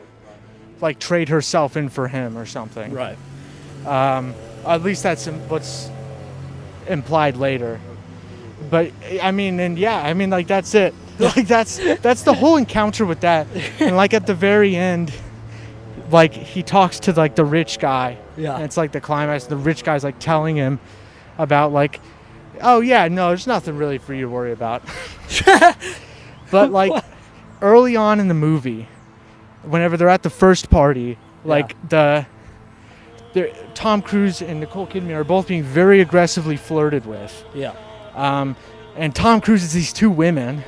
like trade herself in for him or something. Right. At least that's what's implied later. But I mean, and yeah, I mean, like that's it. Like that's the whole encounter with that. And like at the very end, like he talks to like the rich guy. Yeah. And it's like the climax. The rich guy's like telling him about like, oh yeah, no, there's nothing really for you to worry about. But like early on in the movie, whenever they're at the first party, like Tom Cruise and Nicole Kidman are both being very aggressively flirted with. Yeah. And Tom Cruise is these two women,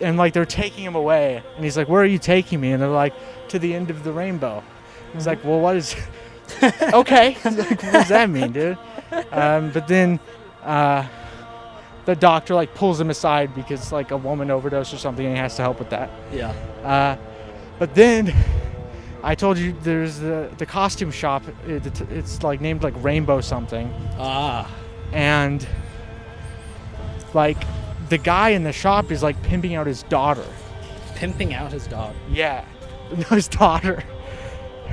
and like they're taking him away, and he's like, "Where are you taking me?" And they're like, "To the end of the rainbow." He's like, "Well, what is?" Okay, like, what does that mean, dude? But then the doctor like pulls him aside because like a woman overdosed or something, and he has to help with that. Yeah. But then I told you there's the costume shop. It's like named like Rainbow something. Ah. And like the guy in the shop is like pimping out his daughter. Pimping out his dog. Yeah. No, his daughter.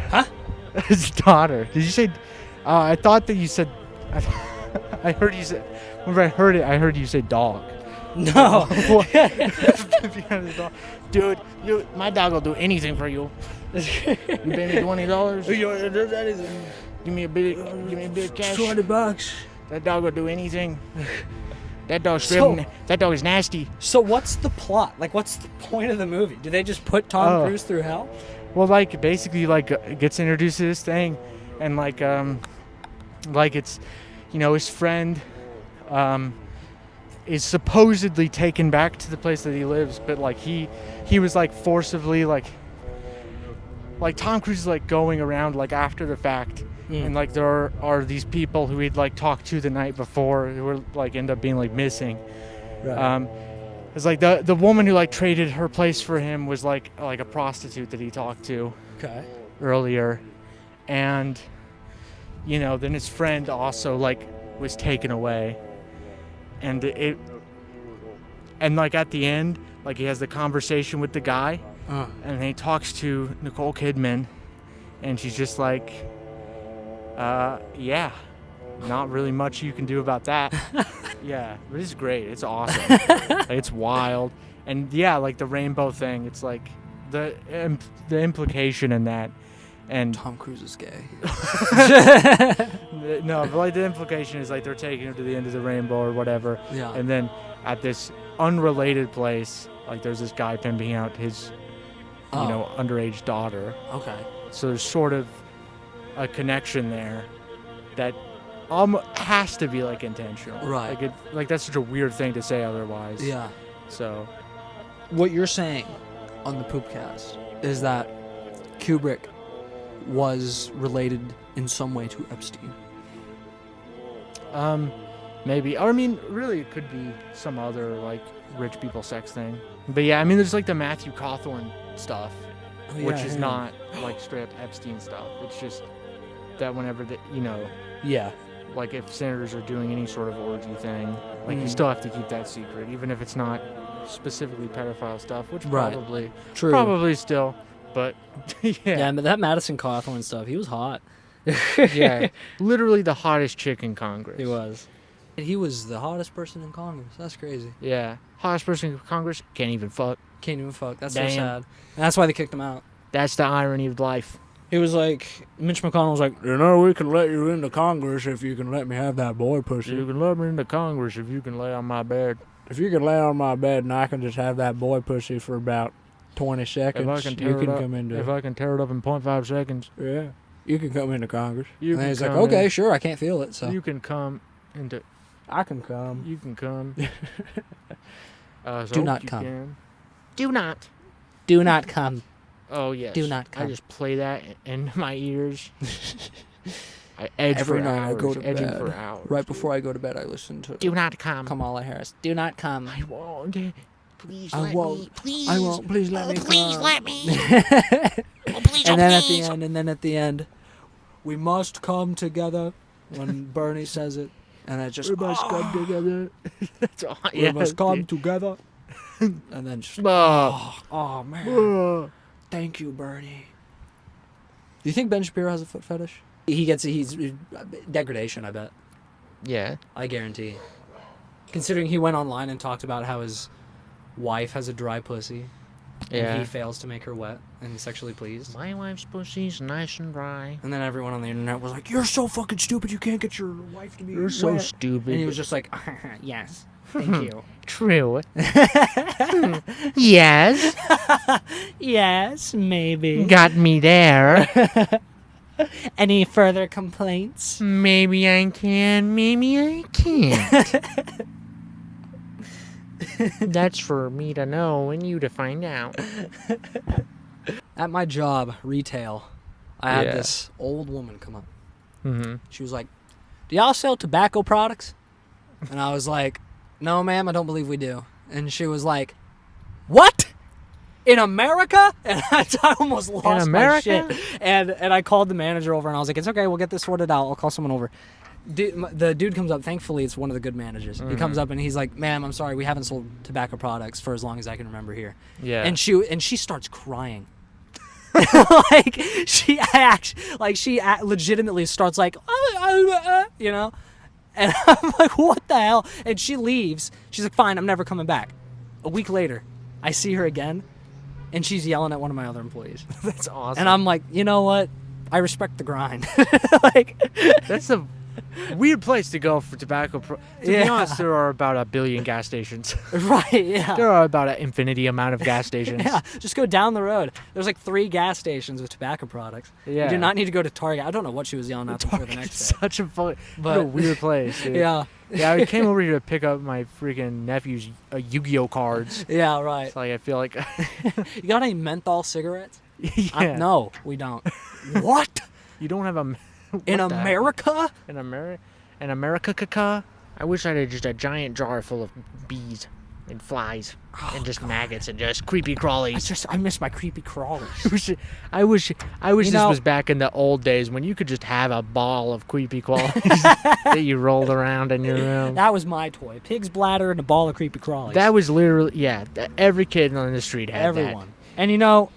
Huh? His daughter. Did you say? I thought that you said. I heard you say. Whenever I heard it, I heard you say dog. No. Pimping out his dog. Dude, my dog will do anything for you. You pay me $20. Give me a bit of cash. $200. That dog will do anything. That dog's So- that dog is nasty. So what's the plot? Like, what's the point of the movie? Do they just put Tom Oh. Cruise through hell? Well, like basically, like gets introduced to this thing, and like it's, you know, his friend, is supposedly taken back to the place that he lives, but like he was like forcibly like Tom Cruise is like going around like after the fact. And like there are these people who he'd like talked to the night before who were like end up being like missing. Right. It's like the woman who like traded her place for him was like a prostitute that he talked to Okay. earlier, and you know then his friend also like was taken away, and like at the end like he has the conversation with the guy, and then he talks to Nicole Kidman, and she's just like. Yeah, not really much you can do about that. Yeah, but it's great. It's awesome. Like, it's wild. And yeah, like the rainbow thing, it's like the implication in that. And Tom Cruise is gay. no, but like the implication is like they're taking him to the end of the rainbow or whatever. Yeah. And then at this unrelated place, like there's this guy pimping out his, you know, underage daughter. Okay. So there's sort of a connection there that has to be like intentional. Right. Like that's such a weird thing to say otherwise. Yeah. So What you're saying on the Poopcast is that Kubrick was related in some way to Epstein. Maybe. Or, I mean, really, it could be some other, like, rich people sex thing. But yeah, I mean, there's, like, the Matthew Cawthorn stuff, which is not, like, straight up Epstein stuff. It's just that whenever, Yeah. like, if senators are doing any sort of orgy thing, like, you still have to keep that secret, even if it's not specifically pedophile stuff, which True. probably still, but, Yeah, but that Madison Cawthorn stuff, he was hot. yeah, literally the hottest chick in Congress. He was. He was the hottest person in Congress. That's crazy. Yeah, hottest person in Congress, can't even fuck. Can't even fuck. That's Damn. so sad. And that's why they kicked him out. That's the irony of life. He was like, Mitch McConnell was like, we can let you into Congress if you can let me have that boy pussy. You can let me into Congress if you can lay on my bed. If you can lay on my bed and I can just have that boy pussy for about 20 seconds, If I can tear you it can up, come into if I can tear it up in 0.5 seconds, yeah, you can come into Congress. You and then can he's like, come okay, in. sure, I can't feel it, so you can come into. I can come. You can come. Do not you come. can. Do not. Do not come. Oh yes. Do not I come. just play that in my ears. I edge Every for night hours. I go to edging bed. for hours. Right before I go to bed, I listen to Do not come. Kamala Harris. Do not come. I won't. Please I let won't. me. Please. I won't. Please let me Please come. let me. Oh, please, And oh, then at the please. end, we must come together. When Bernie says it, and I just come together. That's all. we must come together. And then just oh man, thank you, Bernie. Do you think Ben Shapiro has a foot fetish? He's degradation, I bet. Yeah. I guarantee. Considering he went online and talked about how his wife has a dry pussy, Yeah. and he fails to make her wet and sexually pleased. My wife's pussy's nice and dry. And then everyone on the internet was like, "You're so fucking stupid. You can't get your wife to be You're so wet." stupid. And he was just like, "Yes, thank you." True. Yes. Yes, maybe. Got me there. Any further complaints? Maybe I can. Maybe I can't. That's for me to know and you to find out. At my job, retail, I had Yeah. this old woman come up. Mm-hmm. She was like, "Do y'all sell tobacco products?" And I was like, "No, ma'am, I don't believe we do." And she was like, "What? In America?" And I almost lost my America? shit. And I called the manager over, and I was like, "It's okay, we'll get this sorted out. I'll call someone over." The dude comes up. Thankfully, it's one of the good managers. He comes up and he's like, "Ma'am, I'm sorry, we haven't sold tobacco products for as long as I can remember here." Yeah. And she starts crying. Like she legitimately starts like, you know, and I'm like, "What the hell?" And she leaves. She's like, "Fine, I'm never coming back." A week later, I see her again, and she's yelling at one of my other employees. That's awesome. And I'm like, you know what? I respect the grind. Like, That's a weird place to go for tobacco. To be honest, there are about 1 billion gas stations. right? Yeah. There are about an infinity amount of gas stations. Yeah, just go down the road. There's like 3 gas stations with tobacco products. Yeah. You do not need to go to Target. I don't know what she was yelling at them for the next day. Such a fun, But- what a weird place. Dude. Yeah. Yeah, I came over here to pick up my freaking nephew's Yu-Gi-Oh cards. Yeah, right. It's like I feel like. You got any menthol cigarettes? Yeah. No, we don't. What? You don't have a. In what the heck? America? In America, caca. I wish I had just a giant jar full of bees and flies and just maggots and just creepy crawlies. I miss my creepy crawlers. I wish this know- was back in the old days when you could just have a ball of creepy crawlies that you rolled around in your room. That was my toy. Pig's bladder and a ball of creepy crawlies. That was literally, yeah. Every kid on the street had everyone. And you know,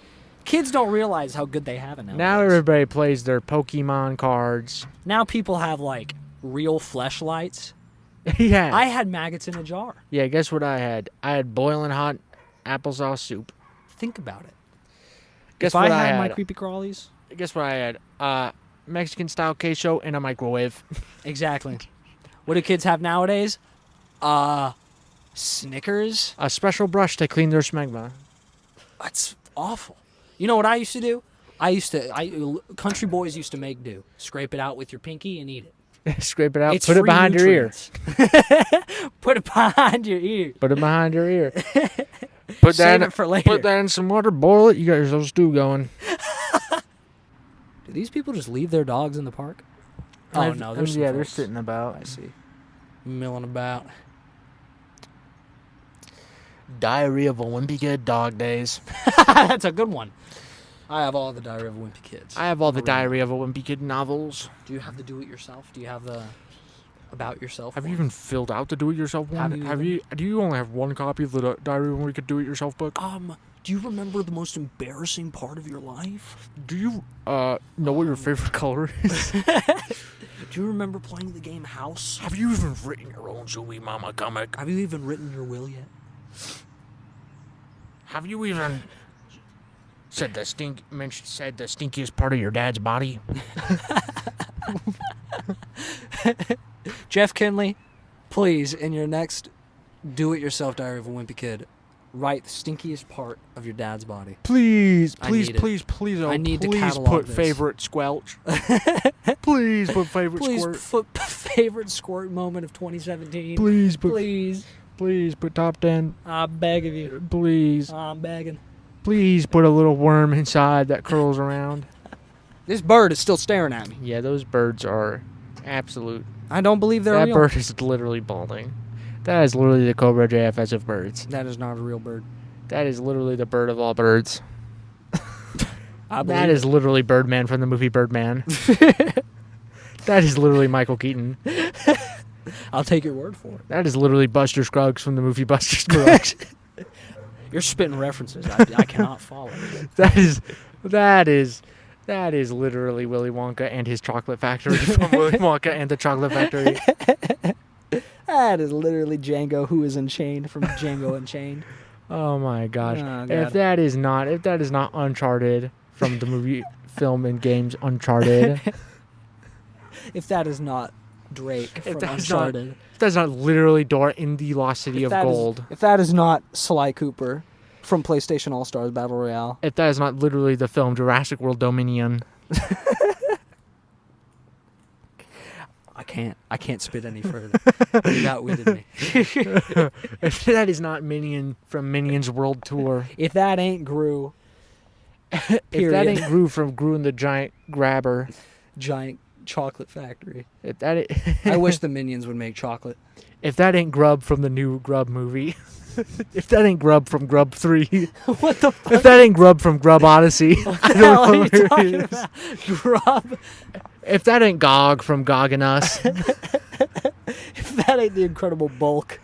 kids don't realize how good they have it that. now. Now everybody plays their Pokemon cards. Now people have like real fleshlights. Yeah. I had maggots in a jar. Yeah, guess what I had? I had boiling hot applesauce soup. Think about it. Guess if what I I had my had? creepy crawlies. Guess what I had? Mexican style queso in a microwave. Exactly. What do kids have nowadays? Snickers. A special brush to clean their smegma. That's awful. You know what I used to do? Country boys used to make do. Scrape it out with your pinky and eat it. Scrape it out. It's Put it free behind your ear. nutrients. Put it behind your ear. Put it behind your ear. Put Save that it for later. Put that in some water, boil it. You got yourself a stew going. Do these people just leave their dogs in the park? Oh, no. There's some they're folks. sitting about. I see. Milling about. Diary of a Wimpy Kid Dog Days. That's a good one. I have all the Diary of Wimpy Kids. I have all the Really? Diary of a Wimpy Kid novels. Do you have the do-it-yourself? Do you have the about yourself? Have one? you even filled out the do-it-yourself one? Have you Do you only have one copy of the Diary of a Wimpy Kid Do-It-Yourself book? Do you remember the most embarrassing part of your life? Do you know what your favorite color is? Do you remember playing the game House? Have you even written your own Zooey Mama comic? Have you even written your will yet? Have you even said the stinkiest part of your dad's body? Jeff Kinley, please, in your next do-it-yourself Diary of a Wimpy Kid, write the stinkiest part of your dad's body. Please, I please, need it. please, please, I need to please catalog put this. favorite squelch. Please put favorite Please squirt. put favorite squirt moment of 2017. Please put, Please. put top 10. I beg of you. Please, I'm begging. please put a little worm inside that curls around. This bird is still staring at me. Yeah, those birds are absolute. I don't believe they're That real. bird is literally balding. That is literally the Cobra JFS of birds. That is not a real bird. That is literally the bird of all birds. I believe That is literally Birdman from the movie Birdman. That is literally Michael Keaton. I'll take your word for it. That is literally Buster Scruggs from the movie Buster Scruggs. You're spitting references I cannot follow. That is literally Willy Wonka and his chocolate factory from Willy Wonka and the Chocolate Factory. That is literally Django who is Unchained from Django Unchained. Oh my gosh. Oh, God. If that is not Uncharted from the movie film and games Uncharted. If that is not Drake from that's not- Uncharted. If that's not literally Dora in the Lost City If of that is- Gold. if that is not Sly Cooper from PlayStation All-Stars Battle Royale. If that is not literally the film Jurassic World Dominion. I can't spit any further. You outwitted me. If that is not Minion from Minions World Tour. If that ain't Gru, If that Period. ain't Gru from Gru and the Giant Grabber. giant chocolate factory. If that I wish the Minions would make chocolate. if that ain't Grub from the new Grub movie. If that ain't Grub from Grub 3. What the fuck? If that ain't Grub from Grub Odyssey. What I the don't hell are know you what it talking is. about? Grub. If that ain't Gog from Gog and Us. If that ain't the Incredible Bulk.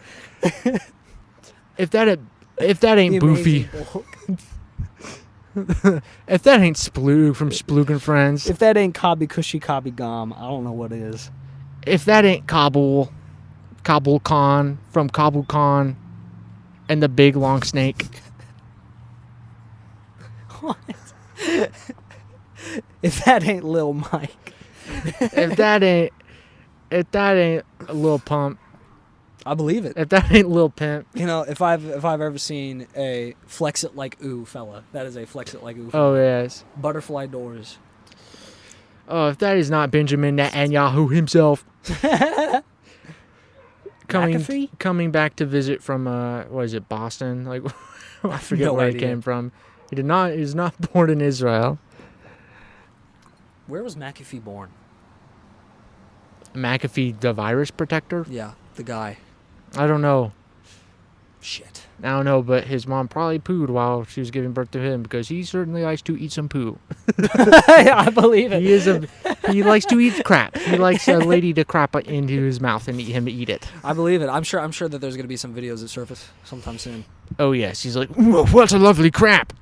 If that ain't The Boofy. Amazing Bulk. If that ain't Sploog from Sploog and Friends. If that ain't Kabi Kushi Kabi Gom, I don't know what is. If that ain't Kabul Khan from Kabul Khan and the Big Long Snake. If that ain't Lil Mike. If that ain't Lil Pump. I believe it. If that ain't Lil Pimp. You know, if I've ever seen a flex it like ooh fella, that is a flex it like ooh fella. Oh yes. Butterfly doors. Oh, if that is not Benjamin Netanyahu himself. McAfee? Coming back to visit from what is it, Boston? Like I forget no where idea. he came from. He was not born in Israel. Where was McAfee born? McAfee, the virus protector? Yeah, the guy. I don't know. Shit. I don't know, but his mom probably pooed while she was giving birth to him because he certainly likes to eat some poo. I believe it. He likes to eat crap. He likes a lady to crap into his mouth and him to eat it. I believe it. I'm sure that there's gonna be some videos that surface sometime soon. Oh yes, he's like, "Ooh, what a lovely crap!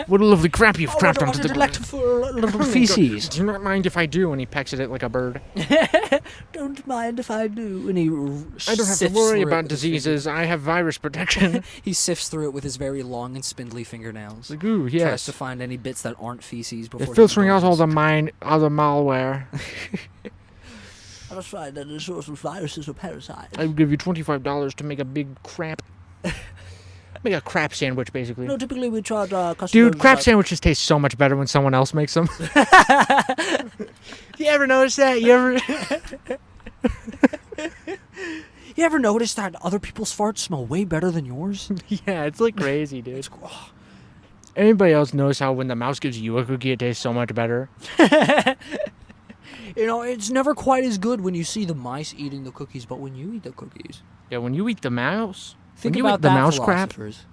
What a lovely crap you've crapped onto the ground. little feces. Do not mind if I do." And he pecks at it like a bird. Don't mind if I do. And he I don't have to worry about diseases. I have virus protection. He sifts through it with his very long and spindly fingernails. Like, ooh, Tries yes. to find any bits that aren't feces before. It's filtering out all the malware. I must find any source of viruses or parasites. I will give you $25 to make a big crap. Make a crap sandwich, basically. No, typically we charge customers. Dude, crap sandwiches taste so much better when someone else makes them. You ever notice that? You ever notice that other people's farts smell way better than yours? Yeah, it's like crazy, dude. It's, oh, Anybody else notice how when the mouse gives you a cookie, it tastes so much better? you know, it's never quite as good when you see the mice eating the cookies, but when you eat the cookies. Yeah, when you eat the mouse, Think when you about eat the that, mouse crap. philosophers.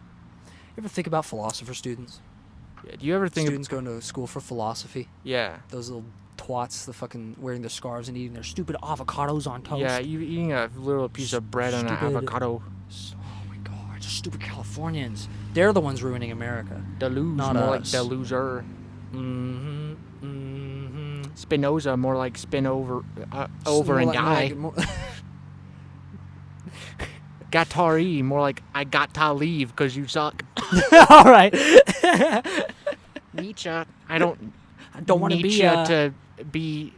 You ever think about philosopher students? Yeah, do you ever think? Students going to school for philosophy. Yeah. Those little twats, the fucking wearing their scarves and eating their stupid avocados on toast. Yeah, you eating a little piece of bread on an Stupid. avocado. Oh my god, stupid Californians. They're the ones ruining America. The lose, Not more like us. the loser. Mm-hmm. Mm-hmm. Spinoza, more like spin over, More and like- die. more- Gatari, more like I got to leave because you suck. All right. Nietzsche, I don't want to Nietzsche be to be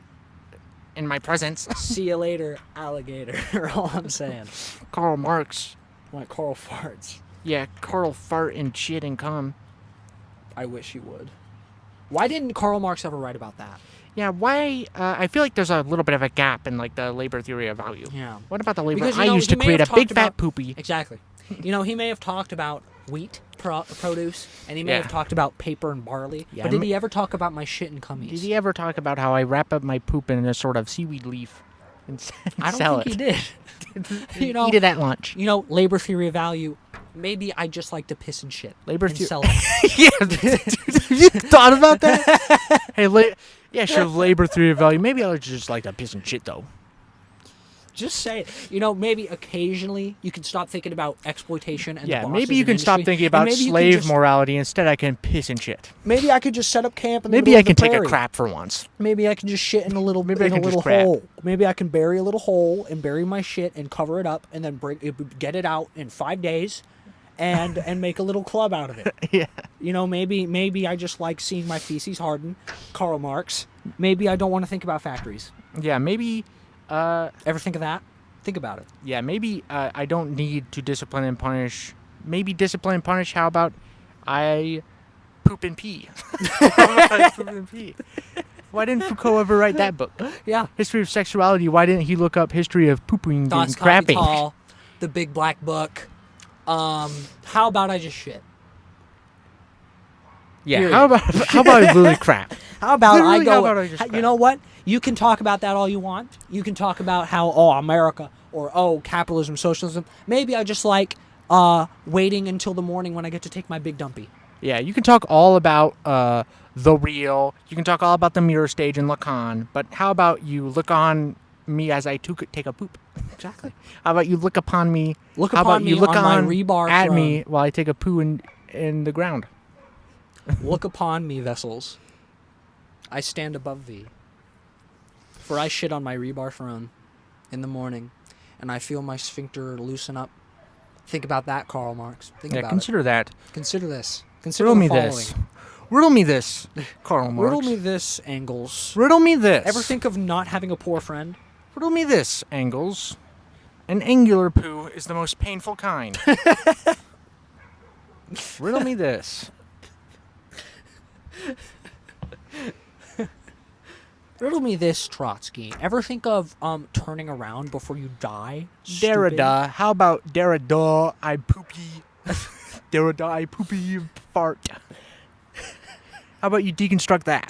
in my presence. See you later, alligator. All I'm saying. Karl Marx. Like Carl farts. Yeah, Karl fart and shit and cum. I wish he would. Why didn't Karl Marx ever write about that? Yeah, why? I feel like there's a little bit of a gap in like the labor theory of value. Yeah. What about the labor? Because, you I know, used he to may create have a big talked fat about- poopy. Exactly. You know, he may have talked about wheat produce, and he may Yeah. have talked about paper and barley. Yeah, but I did mean- he ever talk about my shit and cummies? Did he ever talk about how I wrap up my poop in a sort of seaweed leaf and I don't sell think it? he did. you know, Eat it at lunch. You know, labor theory of value. Maybe I just like to piss and shit. Labor and theory. sell it. Yeah, you thought about that? Hey, yeah, sure. Labor theory of value. Maybe I would just like to piss and shit though. Just say it. You know, maybe occasionally you can stop thinking about exploitation and the Yeah, bosses maybe you in can stop industry, thinking and about maybe you can slave just- morality. Instead, I can piss and shit. Maybe I could just set up camp in the Maybe middle I of the can take a prairie. crap for once. Maybe I can just shit in a little, Maybe I in a can just little crap. hole. Maybe I can bury a little hole and bury my shit and cover it up and then get it out in 5 days, and make a little club out of it. Yeah. You know, maybe I just like seeing my feces harden. Karl Marx. Maybe I don't want to think about factories. Yeah, maybe. Ever think of that? Think about it. Yeah, maybe I don't need to discipline and punish. Maybe discipline and punish. How about I poop and pee? I poop and pee. Why didn't Foucault ever write that book? Yeah. History of Sexuality. Why didn't he look up history of pooping Das and crapping? Kapital, the Big Black Book. How about I just shit? Yeah. Period. How about I really crap? How about Literally, I go? how about I just you crap? know what? You can talk about that all you want. You can talk about how America or capitalism, socialism. Maybe I just like waiting until the morning when I get to take my big dumpy. Yeah, you can talk all about the real. You can talk all about the mirror stage and Lacan. But how about you look on me as I take a poop? Exactly. How about you look upon me? Look how upon about me you look on my rebar at throne. me while I take a poo in the ground? Look upon me, vessels. I stand above thee. For I shit on my rebar throne in the morning, and I feel my sphincter loosen up. Think about that, Karl Marx. Think Yeah, about consider that. it. Consider this. Consider Riddle the me following. this. Riddle me this, Karl Marx. Riddle me this, Engels. Riddle me this. Ever think of not having a poor friend? Riddle me this, Engels. An angular poo is the most painful kind. Riddle me this. Riddle me this, Trotsky. Ever think of turning around before you die? Stupid. Derrida. How about Derrida? I poopy. Derrida. I poopy fart. How about you deconstruct that?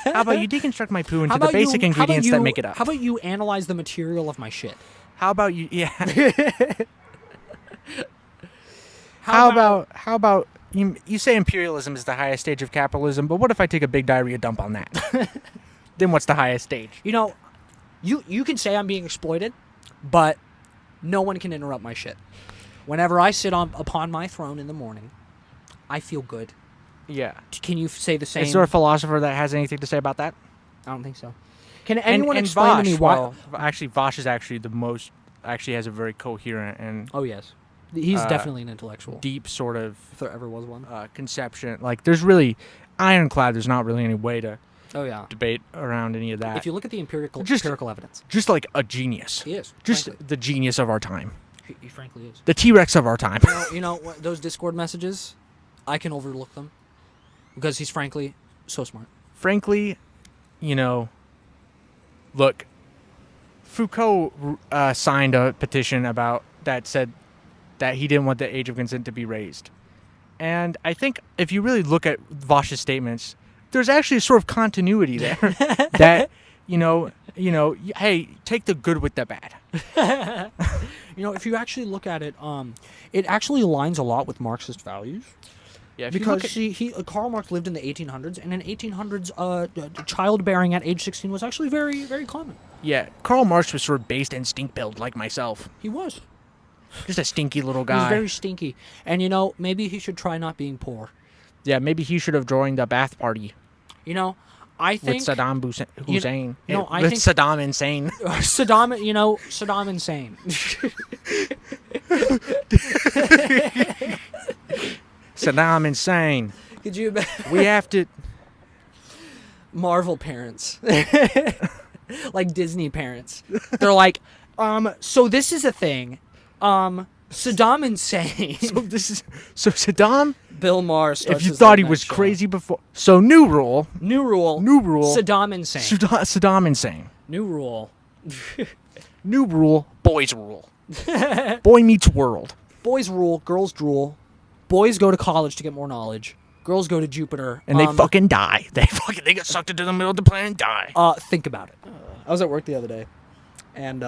How about you deconstruct my poo into the basic ingredients that make it up? How about you analyze the material of my shit? How about you? Yeah. How about you say imperialism is the highest stage of capitalism, but what if I take a big diarrhea dump on that? Then what's the highest stage? You know, you can say I'm being exploited, but no one can interrupt my shit. Whenever I sit upon my throne in the morning, I feel good. Yeah. Can you say the same? Is there a philosopher that has anything to say about that? I don't think so. Can anyone and explain Vosh, to me why? well, actually, Vosh is actually the most. Actually, has a very coherent and Oh yes, he's uh, definitely an intellectual. deep sort of If there ever was one. conception. Like, there's really ironclad. There's not really any way to Oh yeah. debate around any of that. If you look at the empirical Just- evidence, Just like a genius. he is. Just frankly. the genius of our time. He frankly is. The T-Rex of our time. You know what, those Discord messages, I can overlook them because he's frankly so smart. Frankly, you know, look, Foucault signed a petition about that said that he didn't want the age of consent to be raised. And I think if you really look at Vosh's statements, there's actually a sort of continuity there that, hey, take the good with the bad. If you actually look at it, it actually aligns a lot with Marxist values. Yeah, Because Karl Marx lived in the 1800s, and in 1800s, childbearing at age 16 was actually very, very common. Yeah, Karl Marx was sort of based in stink-pilled like myself. He was. Just a stinky little guy. He was very stinky. And, maybe he should try not being poor. Yeah, maybe he should have joined the bath party. I think... With Saddam Hussein. I with think... Saddam insane. Saddam insane. Saddam insane. Could you... We have to... Marvel parents. Like Disney parents. They're like, so this is a thing. Saddam insane. So Saddam... Bill Maher starts if you his thought he late was night show. crazy before... So new rule. New rule. Saddam insane. Saddam insane. New rule. New rule. Boys rule. Boy meets world. Boys rule. Girls drool. Boys go to college to get more knowledge. Girls go to Jupiter. And they fucking die. They get sucked into the middle of the planet and die. Think about it. I was at work the other day, and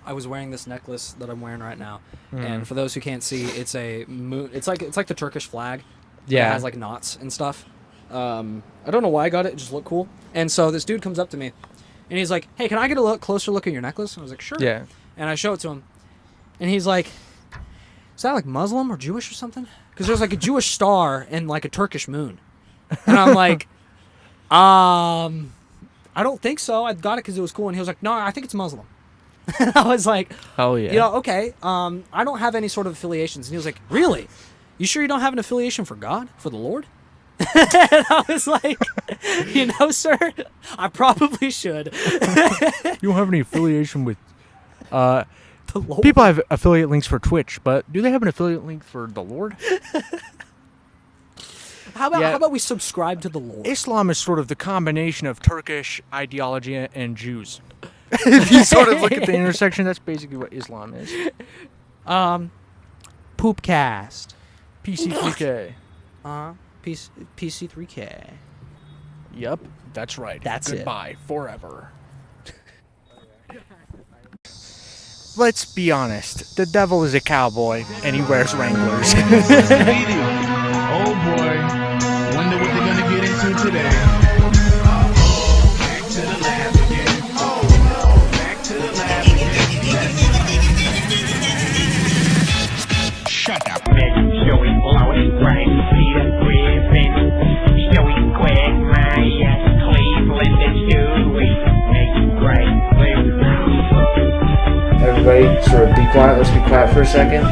I was wearing this necklace that I'm wearing right now. And for those who can't see, it's a moon. It's like the Turkish flag. Yeah. It has like knots and stuff. I don't know why I got it. It just looked cool. And so this dude comes up to me, and he's like, "Hey, can I get a closer look at your necklace?" I was like, "Sure." Yeah. And I show it to him, and he's like, "Is that like Muslim or Jewish or something?" Because there's like a Jewish star and like a Turkish moon. And I'm like, I don't think so. I got it because it was cool. And he was like, "No, I think it's Muslim." And I was like, oh yeah. Okay. I don't have any sort of affiliations. And he was like, "Really? You sure you don't have an affiliation for God, for the Lord?" And I was like, sir, I probably should. You don't have any affiliation with... The Lord? People have affiliate links for Twitch, but do they have an affiliate link for the Lord? How about we subscribe to the Lord? Islam is sort of the combination of Turkish ideology and Jews. If you sort of look at the intersection, that's basically what Islam is. Poopcast. PC3K. PC3K. Yep, that's right. That's it. Goodbye forever. Let's be honest. The devil is a cowboy, and he wears Wranglers. Oh boy, wonder what they're gonna get into today. Back to the lab again. Back to the lab again. Shut up. Showing blowing brain, Peter Griffin. Showing Quagmire, Cleveland and Stewie. Make great. Everybody sort of be quiet. Let's be quiet for a second.